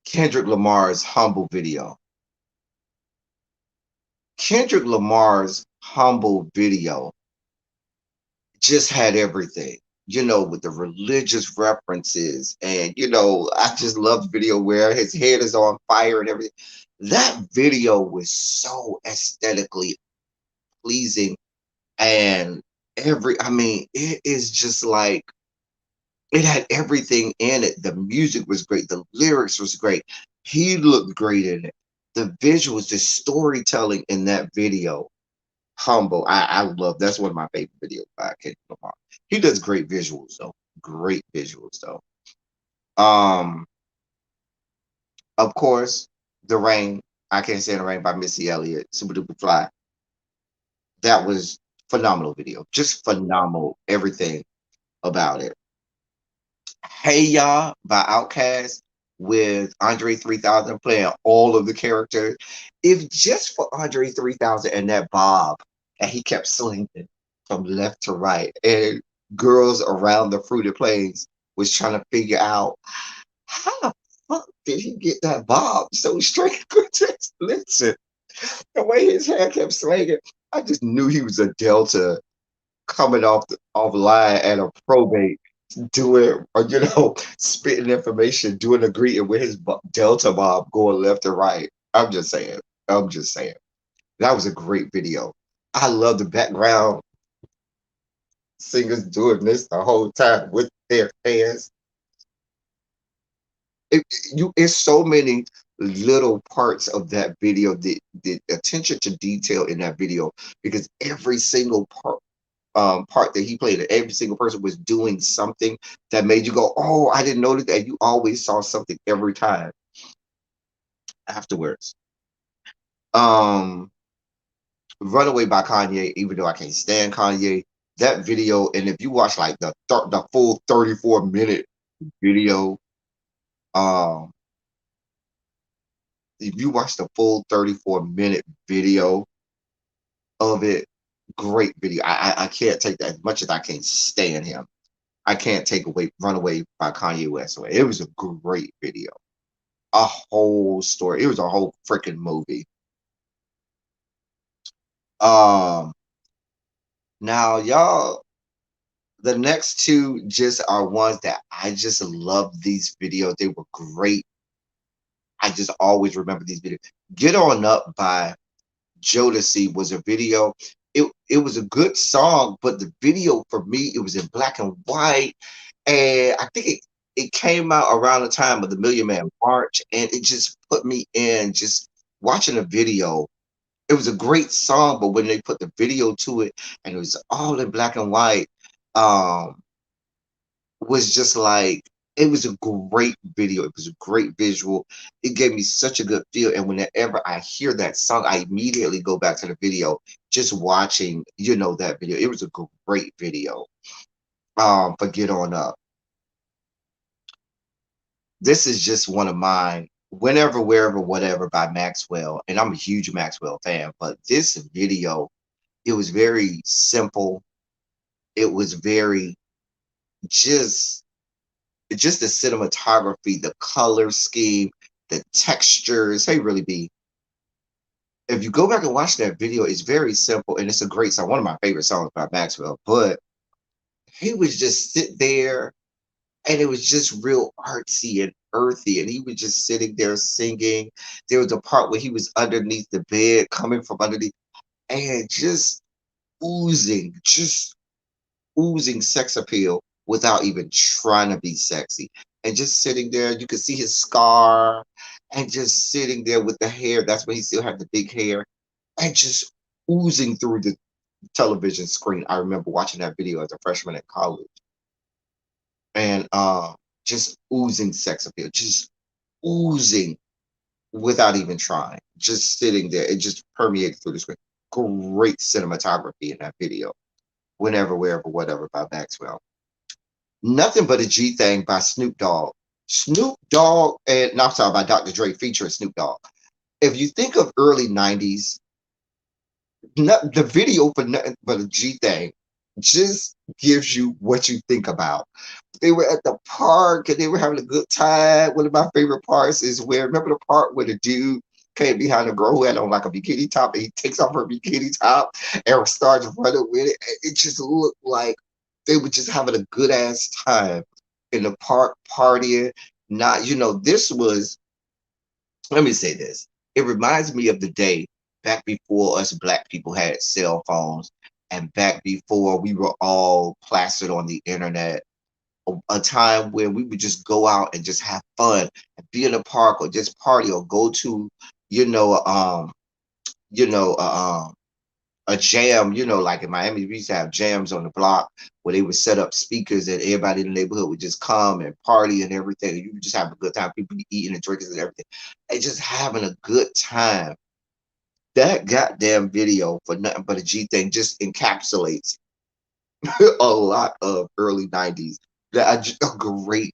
[SPEAKER 1] Kendrick Lamar's Humble video. Kendrick Lamar's Humble video just had everything, with the religious references. And, I just love the video where his head is on fire and everything. That video was so aesthetically pleasing. And it is just like, it had everything in it. The music was great. The lyrics was great. He looked great in it. The visuals, the storytelling in that video, Humble. I love. That's one of my favorite videos by Kendrick Lamar. He does great visuals though. Great visuals though. Of course, The Rain. I Can't Stand the Rain by Missy Elliott. Super Duper Fly. That was phenomenal video. Just phenomenal. Everything about it. Hey Ya by Outkast with Andre 3000 playing all of the characters. If just for Andre 3000 and that bob that he kept slinging from left to right, and girls around the Fruited Plains was trying to figure out how the fuck did he get that bob so straight? Just listen, the way his hair kept slinging, I just knew he was a Delta coming off line at a probate doing, or spitting information, doing a greeting with his Delta Bob going left and right. I'm just saying. I'm just saying. That was a great video. I love the background singers doing this the whole time with their hands. It's so many little parts of that video, the attention to detail in that video, because every single part that he played, every single person was doing something that made you go, "Oh, I didn't notice that." You always saw something every time afterwards. Runaway by Kanye, even though I can't stand Kanye, that video, and if you watch like the full 34-minute video, um, if you watch the full 34-minute video of it, great video. I can't take that, as much as I can't stand him. I can't take away Runaway by Kanye West away. It was a great video. A whole story. It was a whole freaking movie. Um Now y'all, the next two just are ones that I just love these videos. They were great. I just always remember these videos. Get On Up by Jodeci was a video. It was a good song, but the video for me, it was in black and white. And I think it came out around the time of the Million Man March, and it just put me in just watching a video. It was a great song, but when they put the video to it and it was all in black and white, um, was just like, it was a great video. It was a great visual. It gave me such a good feel. And whenever I hear that song, I immediately go back to the video, just watching, that video. It was a great video. But Get On Up. This is just one of mine. Whenever, Wherever, Whatever by Maxwell. And I'm a huge Maxwell fan, but this video, it was very simple. It was very just the cinematography, the color scheme, the textures. Hey, really be. If you go back and watch that video, it's very simple and it's a great song. One of my favorite songs by Maxwell. But he would just sit there and it was just real artsy and earthy. And he was just sitting there singing. There was a part where he was underneath the bed, coming from underneath, and just oozing, just oozing sex appeal without even trying to be sexy. And just sitting there, you could see his scar and just sitting there with the hair. That's when he still had the big hair and just oozing through the television screen. I remember watching that video as a freshman at college and just oozing sex appeal, just oozing without even trying, just sitting there. It just permeated through the screen. Great cinematography in that video. Whenever, wherever, whatever by Maxwell. Nothing But a G Thing by Snoop Dogg. Snoop Dogg and no, I'm sorry, by Dr. Dre featuring Snoop Dogg. If you think of early 90s, the video for Nothing But a G Thing just gives you what you think about. They were at the park and they were having a good time. One of my favorite parts is where, remember the part where the dude came behind a girl who had on like a bikini top and he takes off her bikini top and starts running with it. It just looked like they were just having a good ass time in the park partying. Not, this was, let me say this. It reminds me of the day back before us black people had cell phones and back before we were all plastered on the internet, a time where we would just go out and just have fun and be in the park or just party or go to, you know, um, you know, a jam, like in Miami, we used to have jams on the block where they would set up speakers and everybody in the neighborhood would just come and party and everything. You would just have a good time. People eating and drinking and everything. And just having a good time. That goddamn video for Nothing But a G Thing just encapsulates a lot of early 90s. A great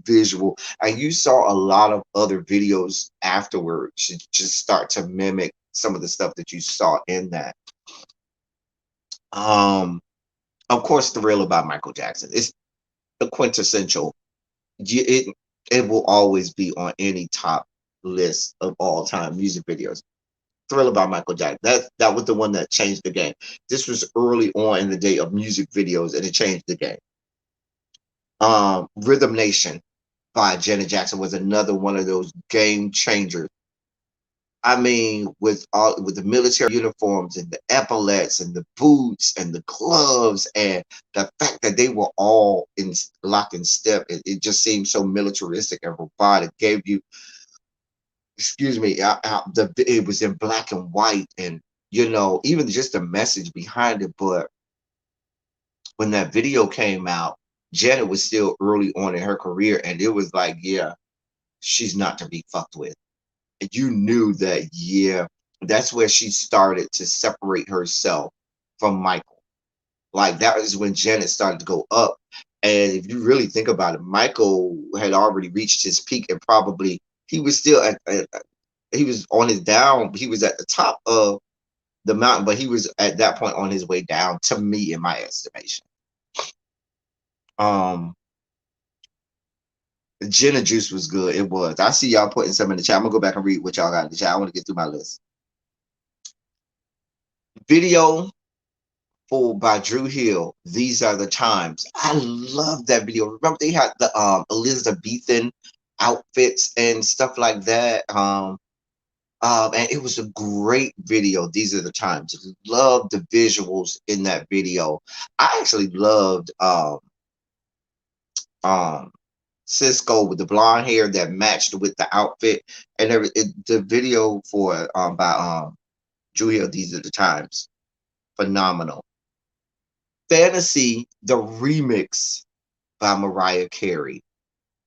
[SPEAKER 1] visual. And you saw a lot of other videos afterwards to just start to mimic some of the stuff that you saw in that. Um, of course, Thriller by Michael Jackson. It's the quintessential. It will always be on any top list of all time music videos. Thriller by Michael Jackson. That was the one that changed the game. This was early on in the day of music videos, and it changed the game. Rhythm Nation by Janet Jackson was another one of those game changers. I mean, with the military uniforms and the epaulets and the boots and the gloves and the fact that they were all in lock and step, it just seemed so militaristic and robotic. Gave you, excuse me, it was in black and white, and even just the message behind it. But when that video came out, Janet was still early on in her career, and it was like, yeah, she's not to be fucked with. And you knew that, yeah, that's where she started to separate herself from Michael. Like that is when Janet started to go up. And if you really think about it, Michael had already reached his peak, and probably he was still he was on his down. He was at the top of the mountain, but he was at that point on his way down. To me, in my estimation, um, Gin and Juice was good. It was. I see y'all putting some in the chat. I'm gonna go back and read what y'all got in the chat. I want to get through my list. Video for by Drew Hill. These Are the Times. I love that video. Remember they had the Elizabethan outfits and stuff like that. And it was a great video. These Are the Times. Loved the visuals in that video. I actually loved um Cisco with the blonde hair that matched with the outfit and the video for by Drew Hill. These Are the Times. Phenomenal. Fantasy, the remix by Mariah Carey,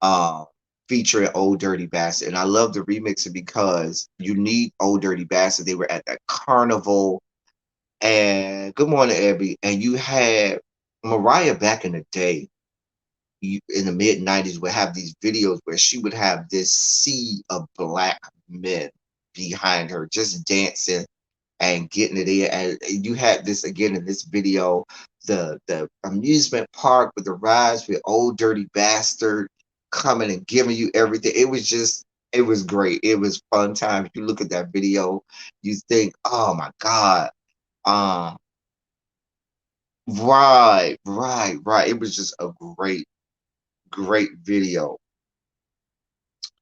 [SPEAKER 1] uh, featuring Old Dirty Bastard. And I love the remix because you need Old Dirty Bastard. They were at that carnival. And good morning, Abby. And you had Mariah back in the day, in the mid 90s, would have these videos where she would have this sea of black men behind her just dancing and getting it in. And you had this again in this video, the amusement park with the rides with Old Dirty Bastard coming and giving you everything. It was great. It was fun time. If you look at that video, you think, oh my God. Um, right. It was just a great video.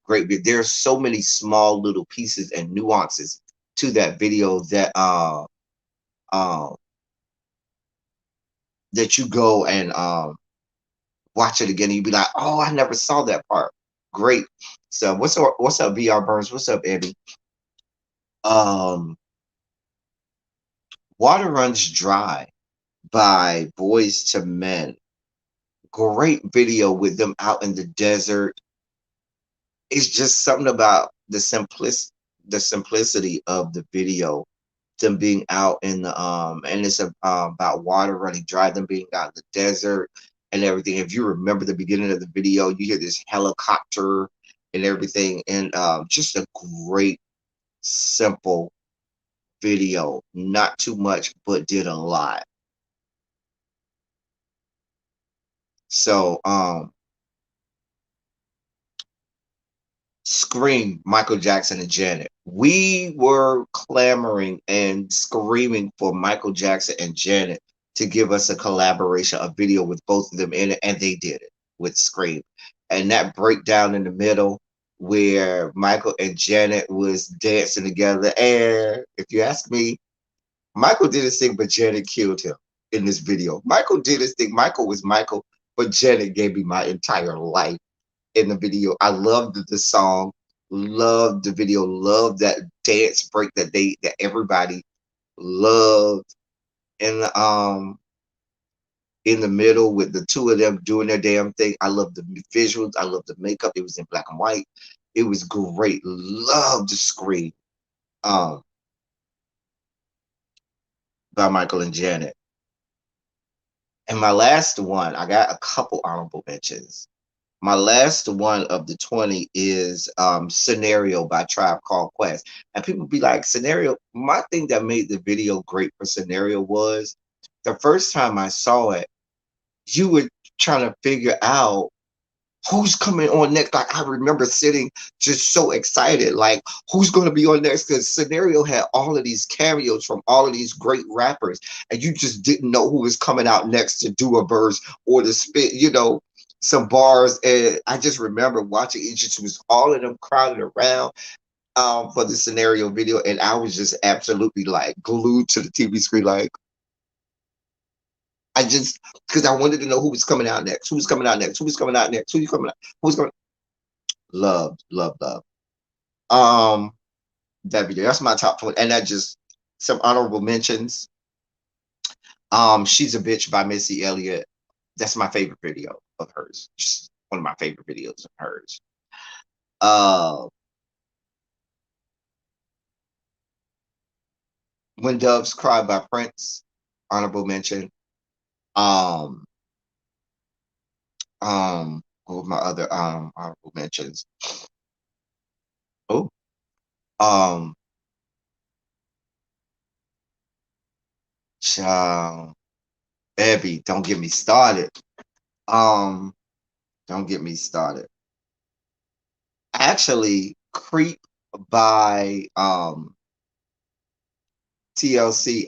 [SPEAKER 1] Great video. There's so many small little pieces and nuances to that video that um that you go and watch it again and you be like, oh, I never saw that part. Great. So what's up, VR Burns? What's up, Eddie? Um, Water Runs Dry by Boys to Men. Great video with them out in the desert. It's just something about the simplicity of the video, them being out in the and it's about water running dry, them being out in the desert and everything. If you remember the beginning of the video, you hear this helicopter and everything, and just a great simple video, not too much but did a lot. So Scream, Michael Jackson and Janet. We were clamoring and screaming for Michael Jackson and Janet to give us a collaboration, a video with both of them in it, and they did it with Scream. And that breakdown in the middle where Michael and Janet was dancing together. And if you ask me, Michael did his thing, but Janet killed him in this video. Michael did his thing. Michael was Michael, but Janet gave me my entire life in the video. I loved the song, loved the video, loved that dance break that everybody loved in the middle with the two of them doing their damn thing. I love the visuals, I love the makeup. It was in black and white. It was great. Loved the Scream um by Michael and Janet. And my last one, I got a couple honorable mentions. My last one of the 20 is Scenario by Tribe Called Quest. And people be like, Scenario, my thing that made the video great for Scenario was the first time I saw it, you were trying to figure out who's coming on next. Like I remember sitting just so excited, like who's going to be on next? Because Scenario had all of these cameos from all of these great rappers, and you just didn't know who was coming out next to do a verse or to spit, some bars. And I just remember watching it, just was all of them crowded around for the Scenario video, and I was just absolutely like glued to the TV screen, like I just because I wanted to know who was coming out next, who's coming out next, who's coming out next, who's coming out, who's coming. Love, love, love. Um, that video. That's my top 20. And that just some honorable mentions. She's a Bitch by Missy Elliott. That's my favorite video of hers. Just one of my favorite videos of hers. Uh, When Doves Cry by Prince. Honorable mention. Um, what were my other honorable mentions? Oh, um, child, Evie, don't get me started. Um, don't get me started. Actually, Creep by TLC.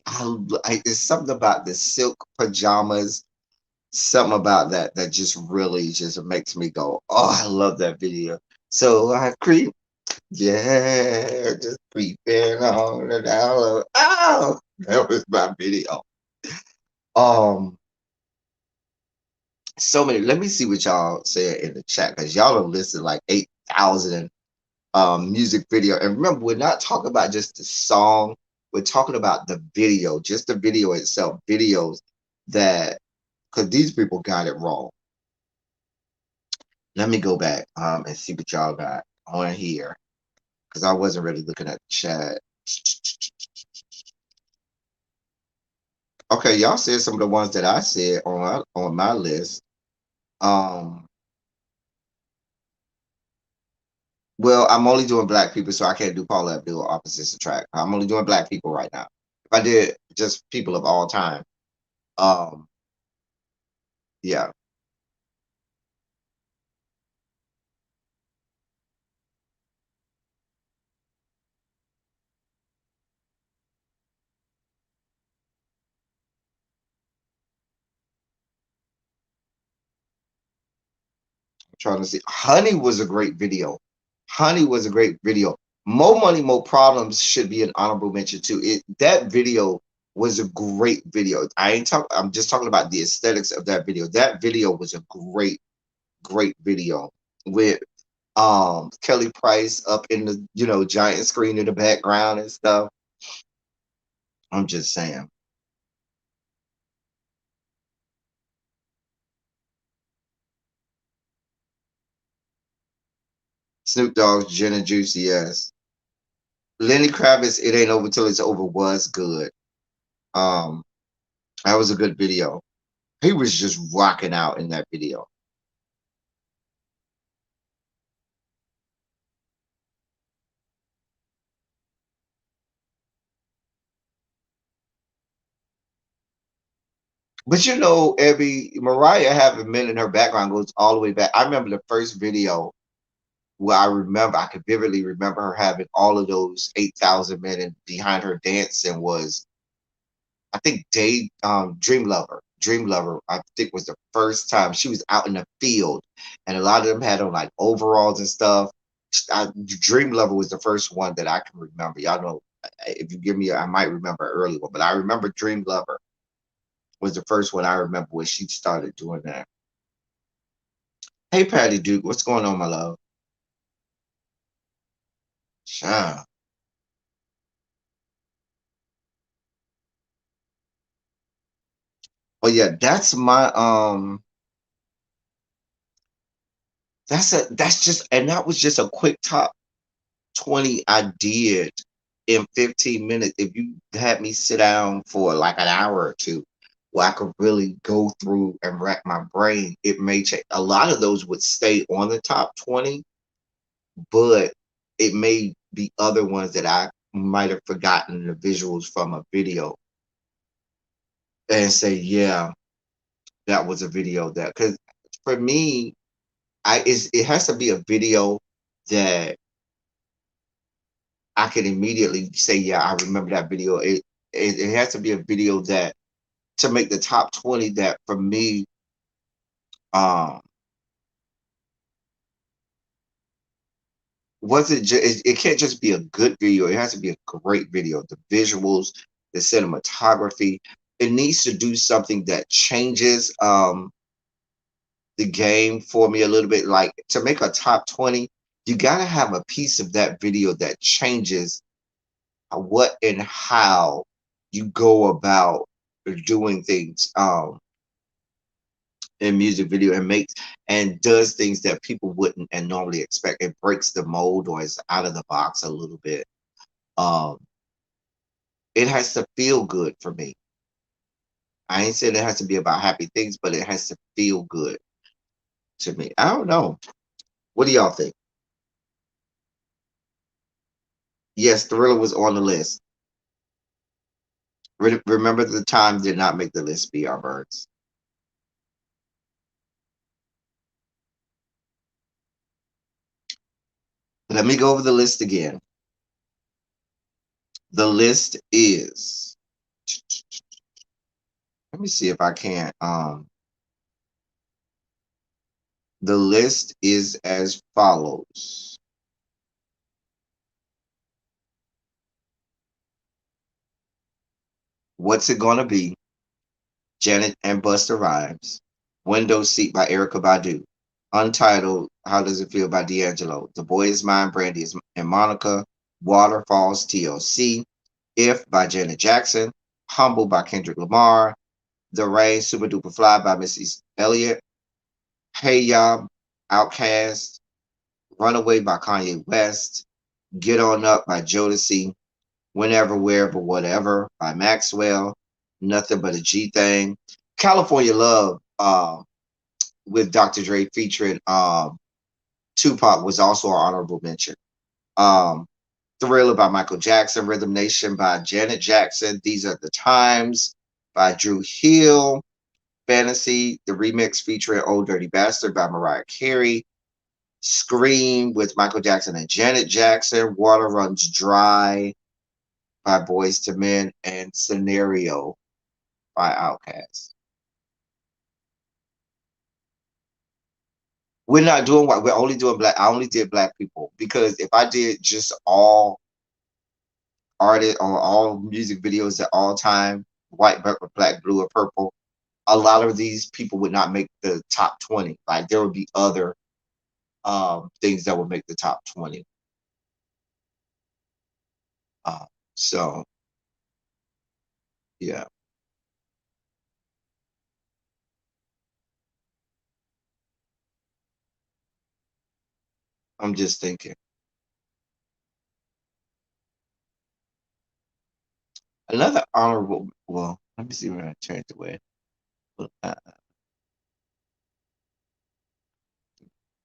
[SPEAKER 1] It's something about the silk pajamas, something about that just really just makes me go, oh, I love that video. So I creep, yeah, just creeping on the down low. Oh, that was my video. Um, so many. Let me see what y'all said in the chat because y'all have listed like 8,000 music video. And remember, we're not talking about just the song, we're talking about the video, just the video itself, videos that, because these people got it wrong. Let me go back and see what y'all got on here because I wasn't really looking at the chat. Okay, y'all said some of the ones that I said on my list. Um, well, I'm only doing black people, so I can't do Paula Abdul opposites attract. I'm only doing black people right now. If I did just people of all time, um, yeah. Trying to see. Honey was a great video. Honey was a great video. More Money, More Problems should be an honorable mention too. That video was a great video. I'm just talking about the aesthetics of that video. That video was a great video with Kelly Price up in the, giant screen in the background and stuff. I'm just saying. Snoop Dogg's Gin and Juicy, yes. Lenny Kravitz, It Ain't Over Till It's Over was good. Um, that was a good video. He was just rocking out in that video. But every Mariah having men in her background goes all the way back. I remember the first video where I could vividly remember her having all of those 8,000 men behind her dancing was, I think, Dream Lover. Dream Lover, I think, was the first time she was out in the field, and a lot of them had on like overalls and stuff. Dream Lover was the first one that I can remember. Y'all know, if you give me, I might remember an early one, but I remember Dream Lover was the first one I remember when she started doing that. Hey, Patty Duke, what's going on, my love? Sure. But yeah, that's just, and that was just a quick top 20 I did in 15 minutes. If you had me sit down for like an hour or two where I could really go through and rack my brain, it may change. A lot of those would stay on the top 20, but it may be other ones that I might have forgotten the visuals from a video and say, yeah, that was a video that, because for me, it has to be a video that I can immediately say, yeah, I remember that video. It has to be a video that, to make the top 20, that for me, um wasn't just, it can't just be a good video. It has to be a great video. The visuals, the cinematography, it needs to do something that changes the game for me a little bit. Like, to make a top 20, you got to have a piece of that video that changes what and how you go about doing things in music video, and makes and does things that people wouldn't and normally expect. It breaks the mold or is out of the box a little bit. Um, it has to feel good for me. I ain't saying it has to be about happy things, but it has to feel good to me. I don't know. What do y'all think? Yes, Thriller was on the list. Remember the Time did not make the list, BR Birds. Let me go over the list again. The list is, let me see if I can. The list is as follows. What's It Gonna Be? Janet and Busta Rhymes. Window Seat by Erica Badu. Untitled, How Does It Feel by D'Angelo. The Boy Is Mine, Brandy and Monica. Waterfalls, TLC. If by Janet Jackson. Humble by Kendrick Lamar. The Rain, Super Duper Fly by Missy Elliott. Hey Ya, Outkast. Runaway by Kanye West. Get On Up by Jodeci. Whenever, Wherever, Whatever by Maxwell. Nothing But a G Thing. California Love with Dr. Dre featuring Tupac was also an honorable mention. Um, Thriller by Michael Jackson. Rhythm Nation by Janet Jackson. These Are the Times by Drew Hill. Fantasy, the remix featuring Old Dirty Bastard by Mariah Carey. Scream with Michael Jackson and Janet Jackson. Water Runs Dry by Boys to Men, and Scenario by Outkast. We're not doing white. We're only doing black. I only did black people because if I did just all artists or all music videos at all time, white, black, blue, or purple, a lot of these people would not make the top 20. Like there would be other things that would make the top 20. Uh, so yeah, I'm just thinking. Another honorable, well, let me see when I turned away. Uh,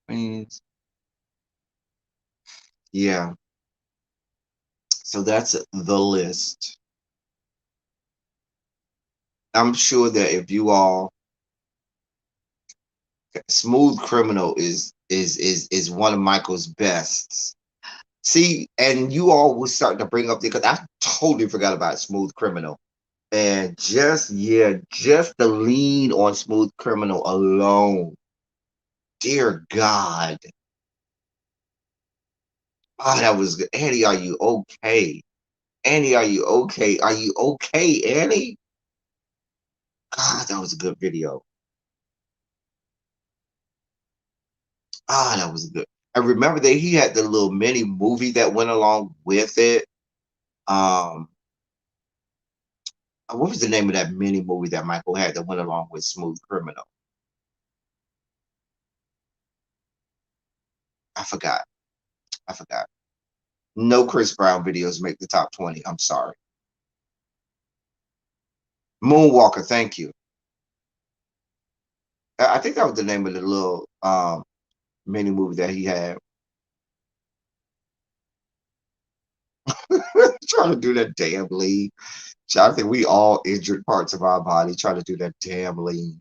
[SPEAKER 1] Queens. Yeah, so that's the list. I'm sure that if you all, Smooth Criminal is one of Michael's bests. See, and you all was starting to bring up because I totally forgot about Smooth Criminal. And just yeah, just the lean on Smooth Criminal alone. Dear God. Oh, that was good. Annie, are you okay? Annie, are you okay? Are you okay, Annie? God, that was a good video. Ah, that was good. I remember that he had the little mini movie that went along with it. Um, what was the name of that mini movie that Michael had that went along with Smooth Criminal? I forgot. I forgot. No Chris Brown videos make the top 20. I'm sorry. Moonwalker, thank you. I think that was the name of the little mini movie that he had. Trying to do that damn lean. I think we all injured parts of our body trying to do that damn lean.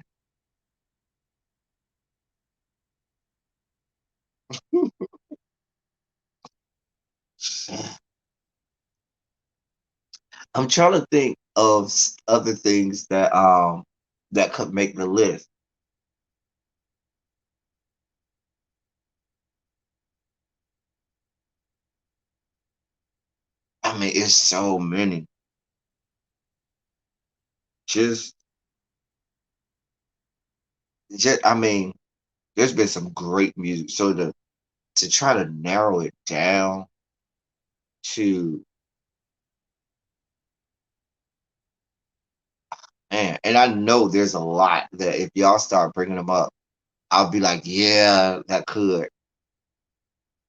[SPEAKER 1] I'm trying to think of other things that could make the list. I mean, it's so many. Just, just, I mean, there's been some great music. So to try to narrow it down to man, and I know there's a lot that if y'all start bringing them up, I'll be like, yeah, that could.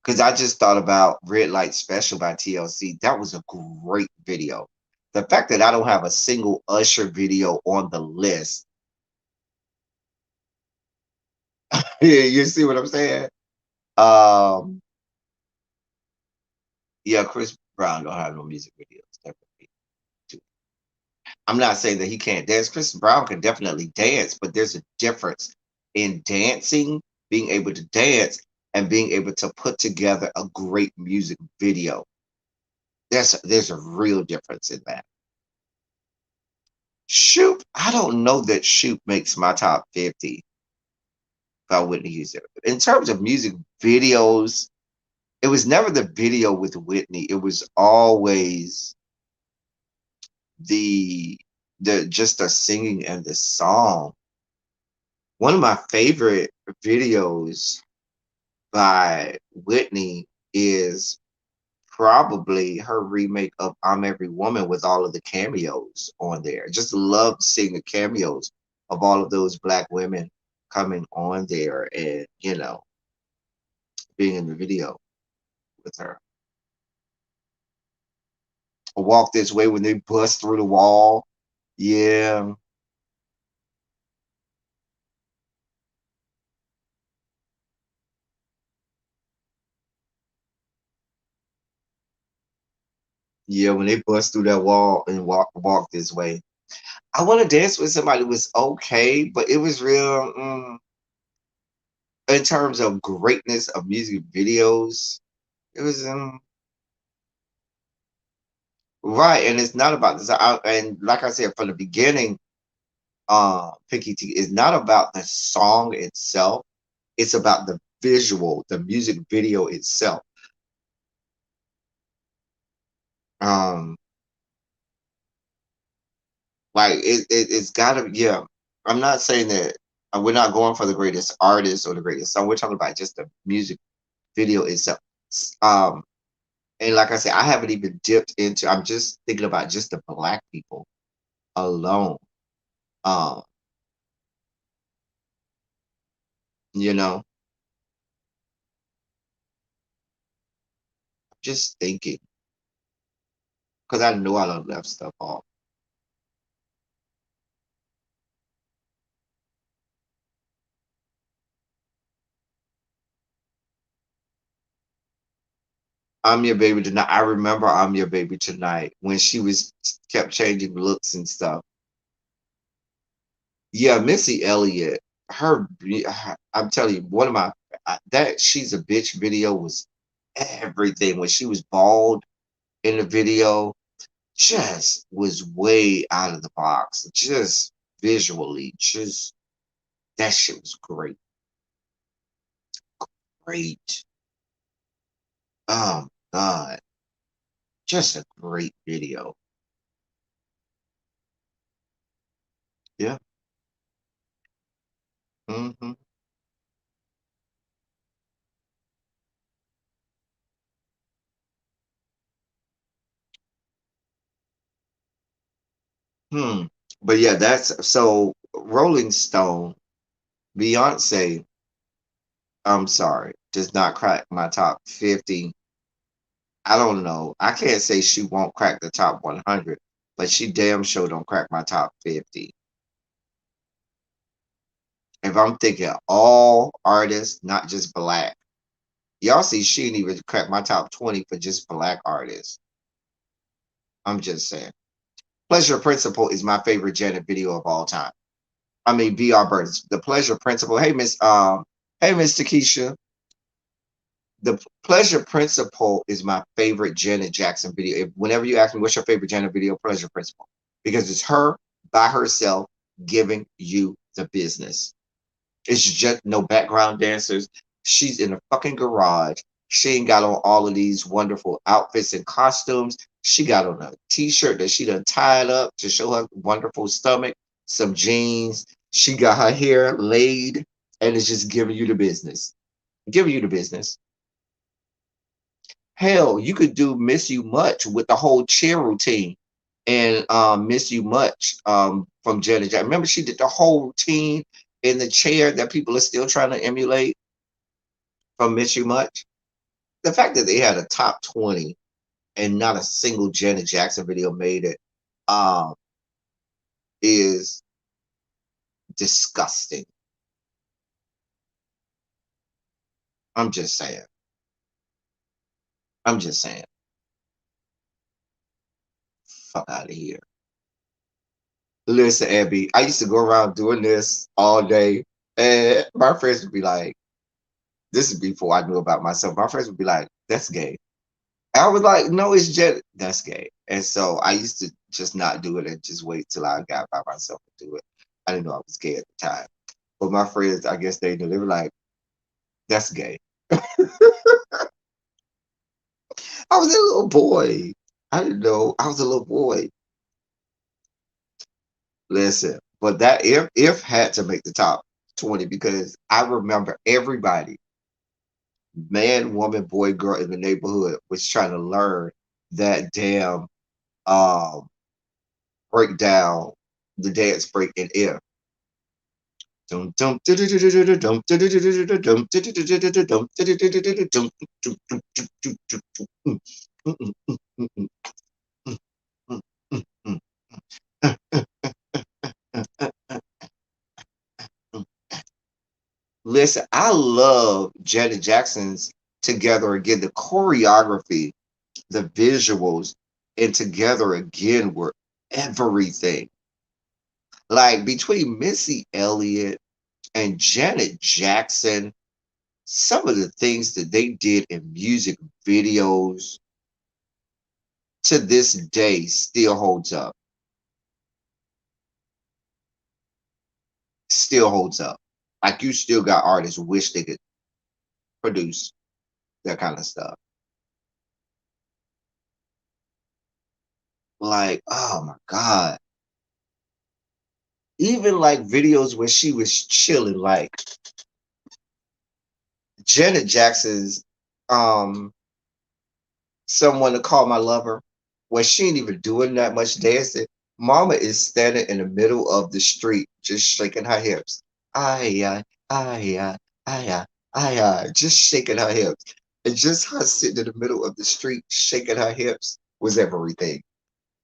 [SPEAKER 1] Because I just thought about Red Light Special by TLC. That was a great video. The fact that I don't have a single Usher video on the list. Yeah, you see what I'm saying? Um, yeah, Chris Brown don't have no music videos. Definitely. I'm not saying that he can't dance. Chris Brown can definitely dance, but there's a difference in dancing, being able to dance, and being able to put together a great music video. There's a real difference in that. Shoot, I don't know that Shoot makes my top 50 if I wouldn't use it. In terms of music videos, it was never the video with Whitney. It was always the just the singing and the song. One of my favorite videos by Whitney is probably her remake of I'm Every Woman with all of the cameos on there. Just loved seeing the cameos of all of those black women coming on there and, being in the video with her. A Walk This Way when they bust through the wall. Yeah. Yeah, when they bust through that wall and walk this way. I want to dance with somebody was okay, but it was real in terms of greatness of music videos. It was right, and it's not about this. And like I said from the beginning, Pinky T, it's not about the song itself. It's about the visual, the music video itself. Like it's gotta, yeah. I'm not saying that we're not going for the greatest artist or the greatest song. We're talking about just the music video itself. Um, and like I said, I haven't even dipped into. I'm just thinking about just the black people alone. Um, you know, just thinking because I know I done left stuff off. I'm Your Baby Tonight. I remember I'm Your Baby Tonight when she was kept changing looks and stuff. Yeah, Missy Elliott, I'm telling you, one of my that She's a Bitch video was everything. When she was bald in the video, just was way out of the box. Just visually, just that shit was great. Great. Oh God. Just a great video. Yeah. Hmm. Hmm. But yeah, that's so Rolling Stone, Beyonce, I'm sorry, does not crack my top 50. I don't know. I can't say she won't crack the top 100, but she damn sure don't crack my top 50. If I'm thinking all artists, not just black, y'all see she didn't even crack my top 20 for just black artists. I'm just saying. Pleasure Principle is my favorite Janet video of all time. I mean, VR Burns, The Pleasure Principle. Hey Miss Takesha. The Pleasure Principle is my favorite Janet Jackson video. Whenever you ask me what's your favorite Janet video, Pleasure Principle, because it's her by herself giving you the business. It's just no background dancers. She's in a fucking garage. She ain't got on all of these wonderful outfits and costumes. She got on a t-shirt that she done tied up to show her wonderful stomach, some jeans. She got her hair laid and it's just giving you the business. Giving you the business. Hell, you could do Miss You Much with the whole chair routine and Miss You Much from Janet Jackson. Remember, she did the whole routine in the chair that people are still trying to emulate from Miss You Much. The fact that they had a top 20 and not a single Janet Jackson video made it um, is disgusting. I'm just saying. I'm just saying. Fuck out of here. Listen, Abby, I used to go around doing this all day, and my friends would be like, this is before I knew about myself. My friends would be like, "That's gay." I was like, "No, it's just that's gay." And so I used to just not do it and just wait till I got by myself to do it. I didn't know I was gay at the time, but my friends, I guess they knew. They were like, "That's gay." I was a little boy. I didn't know I was a little boy. Listen, but that if had to make the top 20 because I remember everybody, man, woman, boy, girl in the neighborhood was trying to learn that damn um break down the dance break in if. Dum, dum, du-du-du-du-du-du, dum, du-du-du-du-du-du, dum, du-du-du-du-du-du, dum, du-du-du-du-du-du, dum, dum, dum, dum, dum, dum, dum, mm, mm, mm, mm, mm, mm, mm, mm, mm, mm. Listen, I love Janet Jackson's Together Again. The choreography, the visuals, and Together Again were everything. Like between Missy Elliott and Janet Jackson, some of the things that they did in music videos to this day still holds up. Still holds up. Like you still got artists who wish they could produce that kind of stuff. Like, oh my God. even like videos where she was chilling, like Janet Jackson's um Someone to Call My Lover, where she ain't even doing that much dancing. Mama is standing in the middle of the street, just shaking her hips. Ay, ay, ay, just shaking her hips. And just her sitting in the middle of the street, shaking her hips was everything.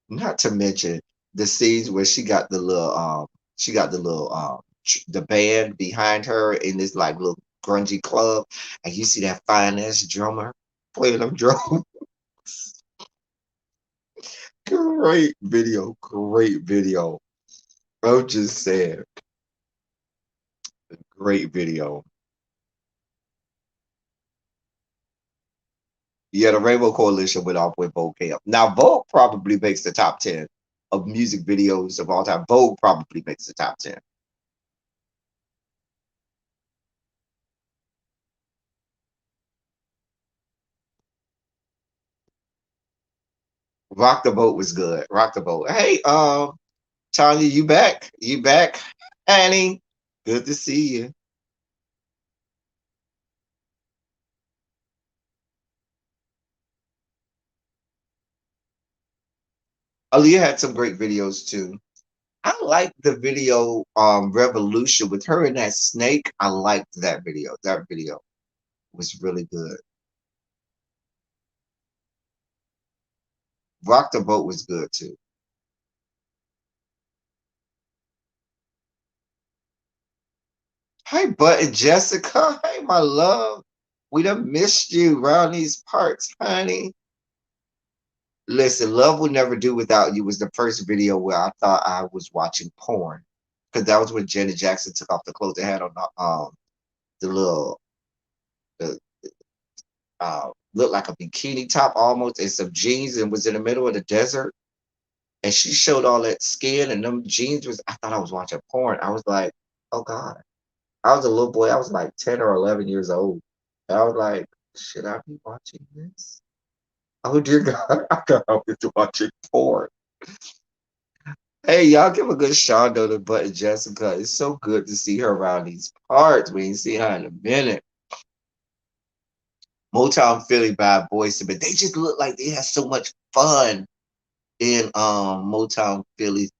[SPEAKER 1] Not to mention the scenes where she got the little the band behind her in this like little grungy club, and you see that fine ass drummer playing them drums. Great video, great video. I'm just saying, great video. Yeah, the Rainbow Coalition went off with Vogue Camp. Now, Vogue probably makes the top 10 of music videos of all time. Vogue probably makes the top 10. Rock the Boat was good. Rock the Boat. Hey, Tanya, you back? You back, Annie? Good to see you. Aaliyah had some great videos too. I liked the video Revolution with her and that snake. I liked that video. That video was really good. Rock the Boat was good too. Hey, Button Jessica. Hey, my love. We done missed you around these parts, honey. Listen, Love Will Never Do Without You was the first video where I thought I was watching porn. Because that was when Janet Jackson took off the clothes they had on the little the looked like a bikini top almost and some jeans and was in the middle of the desert. And she showed all that skin and them jeans was I thought I was watching porn. I was like, oh God. I was a little boy. I was like 10 or 11 years old. And I was like, should I be watching this? Oh dear God, I got out into watching porn. Hey, y'all give a good shout out to Button Jessica. It's so good to see her around these parts. We ain't see her in a minute. Motown Philly by Boys to Men. They just look like they had so much fun in Motown Philly's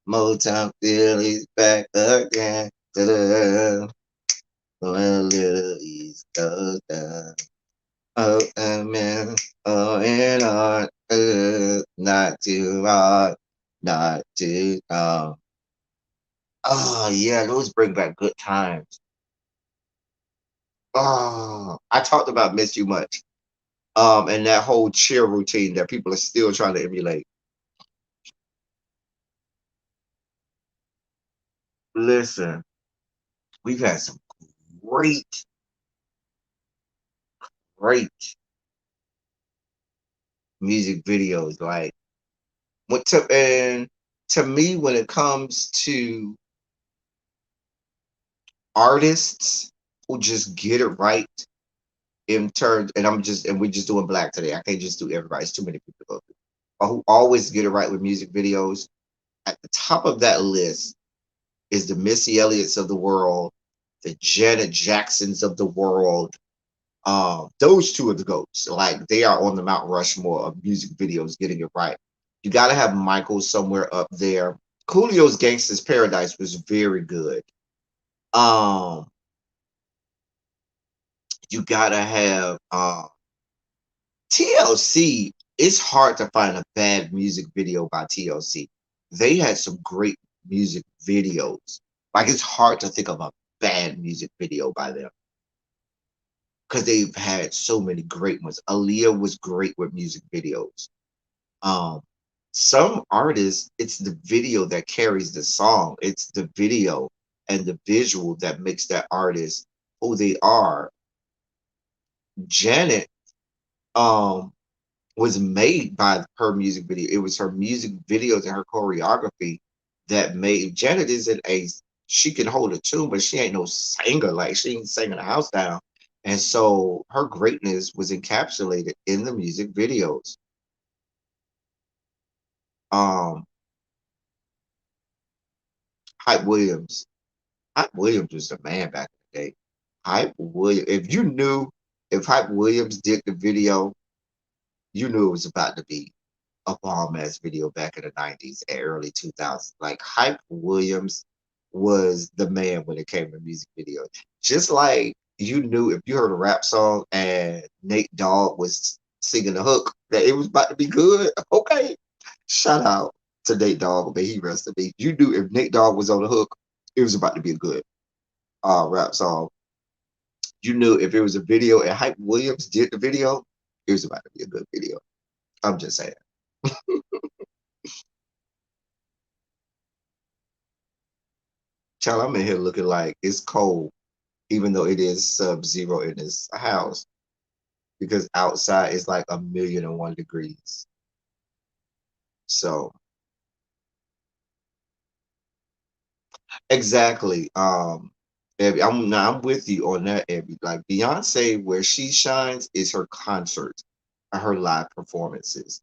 [SPEAKER 1] back again. Da-da. Well, little East Coast down. Oh, man. Oh, and on. Not too hard. Not too Oh yeah, those bring back good times. Oh, I talked about Miss You Much. And that whole cheer routine that people are still trying to emulate. Listen, we've had some great, great music videos. Like and to me, when it comes to artists who just get it right in terms, and we're just doing black today. I can't just do everybody. It's too many people to go through. But who always get it right with music videos. At the top of that list is the Missy Elliott's of the world, the Janet Jacksons of the world. Those two are the goats. Like they are on the Mount Rushmore of music videos getting it right. You got to have Michael somewhere up there. Coolio's Gangsta's Paradise was very good. Um, you got to have TLC. It's hard to find a bad music video by TLC. They had some great music videos. Like it's hard to think of a bad music video by them because they've had so many great ones. Aaliyah was great with music videos. Um, some artists, it's the video that carries the song. It's the video and the visual that makes that artist who they are. Janet, um, was made by her music video. It was her music videos and her choreography that made Janet isn't a she can hold a tune, but she ain't no singer. Like she ain't singing the house down. And so her greatness was encapsulated in the music videos. Um, Hype Williams. Hype Williams was the man back in the day. Hype Williams. If Hype Williams did the video, you knew it was about to be a bomb ass video back in the 90s and early 2000s. Like Hype Williams was the man when it came to music videos. Just like you knew if you heard a rap song and Nate Dogg was singing the hook that it was about to be good. Okay. Shout out to Nate Dogg, may he rest in peace. You knew if Nate Dogg was on the hook, it was about to be a good rap song. You knew if it was a video and Hype Williams did the video, it was about to be a good video. I'm just saying. Child, I'm in here looking like it's cold, even though it is sub-zero in this house, because outside is like 1,000,001 degrees. So exactly. Abby, I'm with you on that, Abby. Like Beyonce, where she shines is her concerts and her live performances.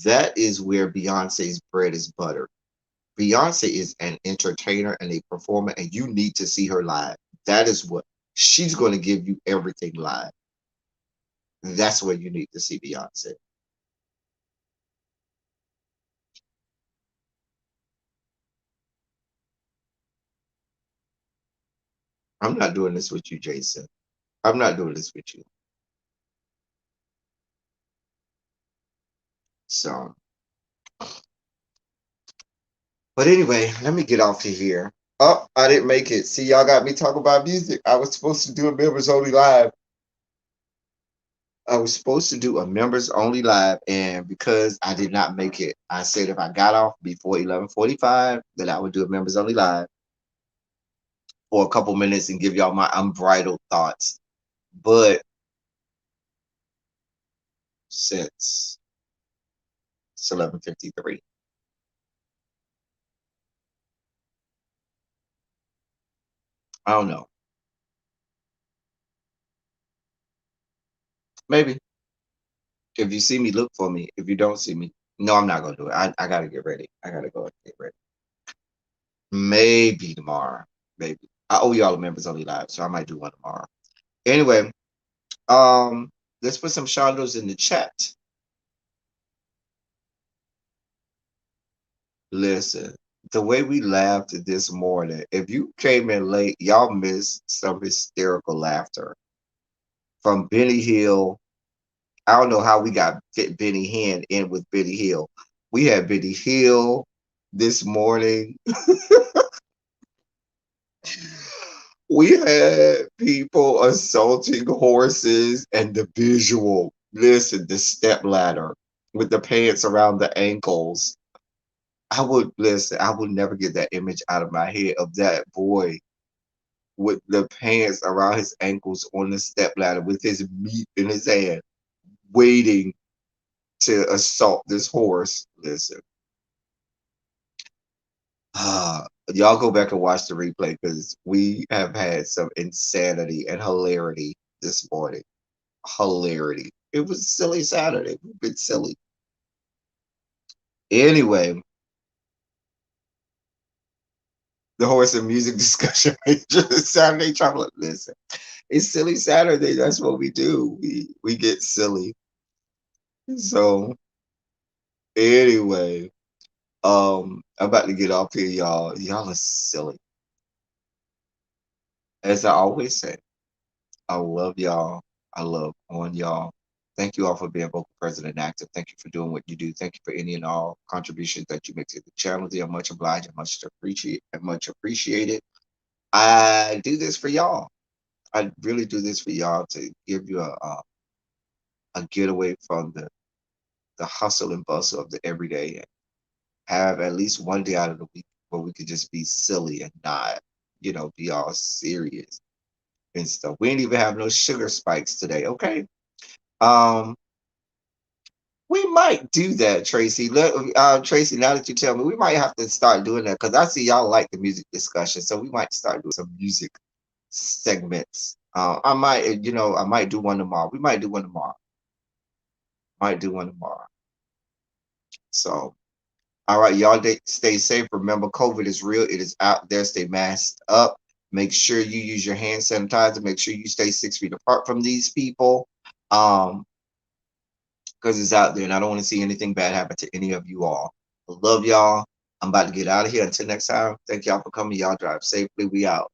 [SPEAKER 1] That is where Beyonce's bread is buttered. Beyonce is an entertainer and a performer, and you need to see her live. That is what she's going to give you everything live. That's where you need to see Beyonce. I'm not doing this with you, Jason. I'm not doing this with you. So, but anyway, let me get off of here. Oh, I didn't make it. See, y'all got me talking about music. I was supposed to do a members only live. I was supposed to do a members only live, and because I did not make it, I said if I got off before 11:45, then I would do a members only live for a couple minutes and give y'all my unbridled thoughts. But since it's 11:53, I don't know. Maybe if you see me, look for me. If you don't see me, no, I'm not gonna do it. I gotta get ready. I gotta go and get ready. Maybe tomorrow. Maybe I owe y'all a members only live, so I might do one tomorrow. Anyway, let's put some shadows in the chat. Listen, the way we laughed this morning, if you came in late, y'all missed some hysterical laughter from Benny Hill. I don't know how we got fit Benny Hinn in with Benny Hill. We had Benny Hill this morning. We had people assaulting horses and the visual. Listen, the step ladder with the pants around the ankles. I would listen, I would never get that image out of my head of that boy with the pants around his ankles on the step ladder with his meat in his hand, waiting to assault this horse. Listen, uh, y'all go back and watch the replay because we have had some insanity and hilarity this morning. Hilarity. It was silly Saturday. We've been silly. Anyway, the horse and music discussion Saturday travel. Listen, it's silly Saturday. That's what we do. We get silly. So anyway, I'm about to get off here, y'all. Y'all are silly. As I always say, I love y'all. I love on y'all. Thank you all for being vocal, present, and active. Thank you for doing what you do. Thank you for any and all contributions that you make to the channel. They are much obliged and much appreciated. And much appreciated. I do this for y'all. I really do this for y'all to give you a getaway from the hustle and bustle of the everyday and have at least one day out of the week where we could just be silly and not, be all serious and stuff. We ain't even have no sugar spikes today, okay? Um, we might do that, Tracy. Tracy, now that you tell me, we might have to start doing that because I see y'all like the music discussion, so we might start doing some music segments. I might do one tomorrow. We might do one tomorrow. Might do one tomorrow. So All right, y'all stay safe. Remember, COVID is real. It is out there. Stay masked up. Make sure you use your hand sanitizer. Make sure you stay 6 feet apart from these people. Um, because it's out there, and I don't want to see anything bad happen to any of you all. I love y'all. I'm about to get out of here. Until next time, thank y'all for coming. Y'all drive safely. We out.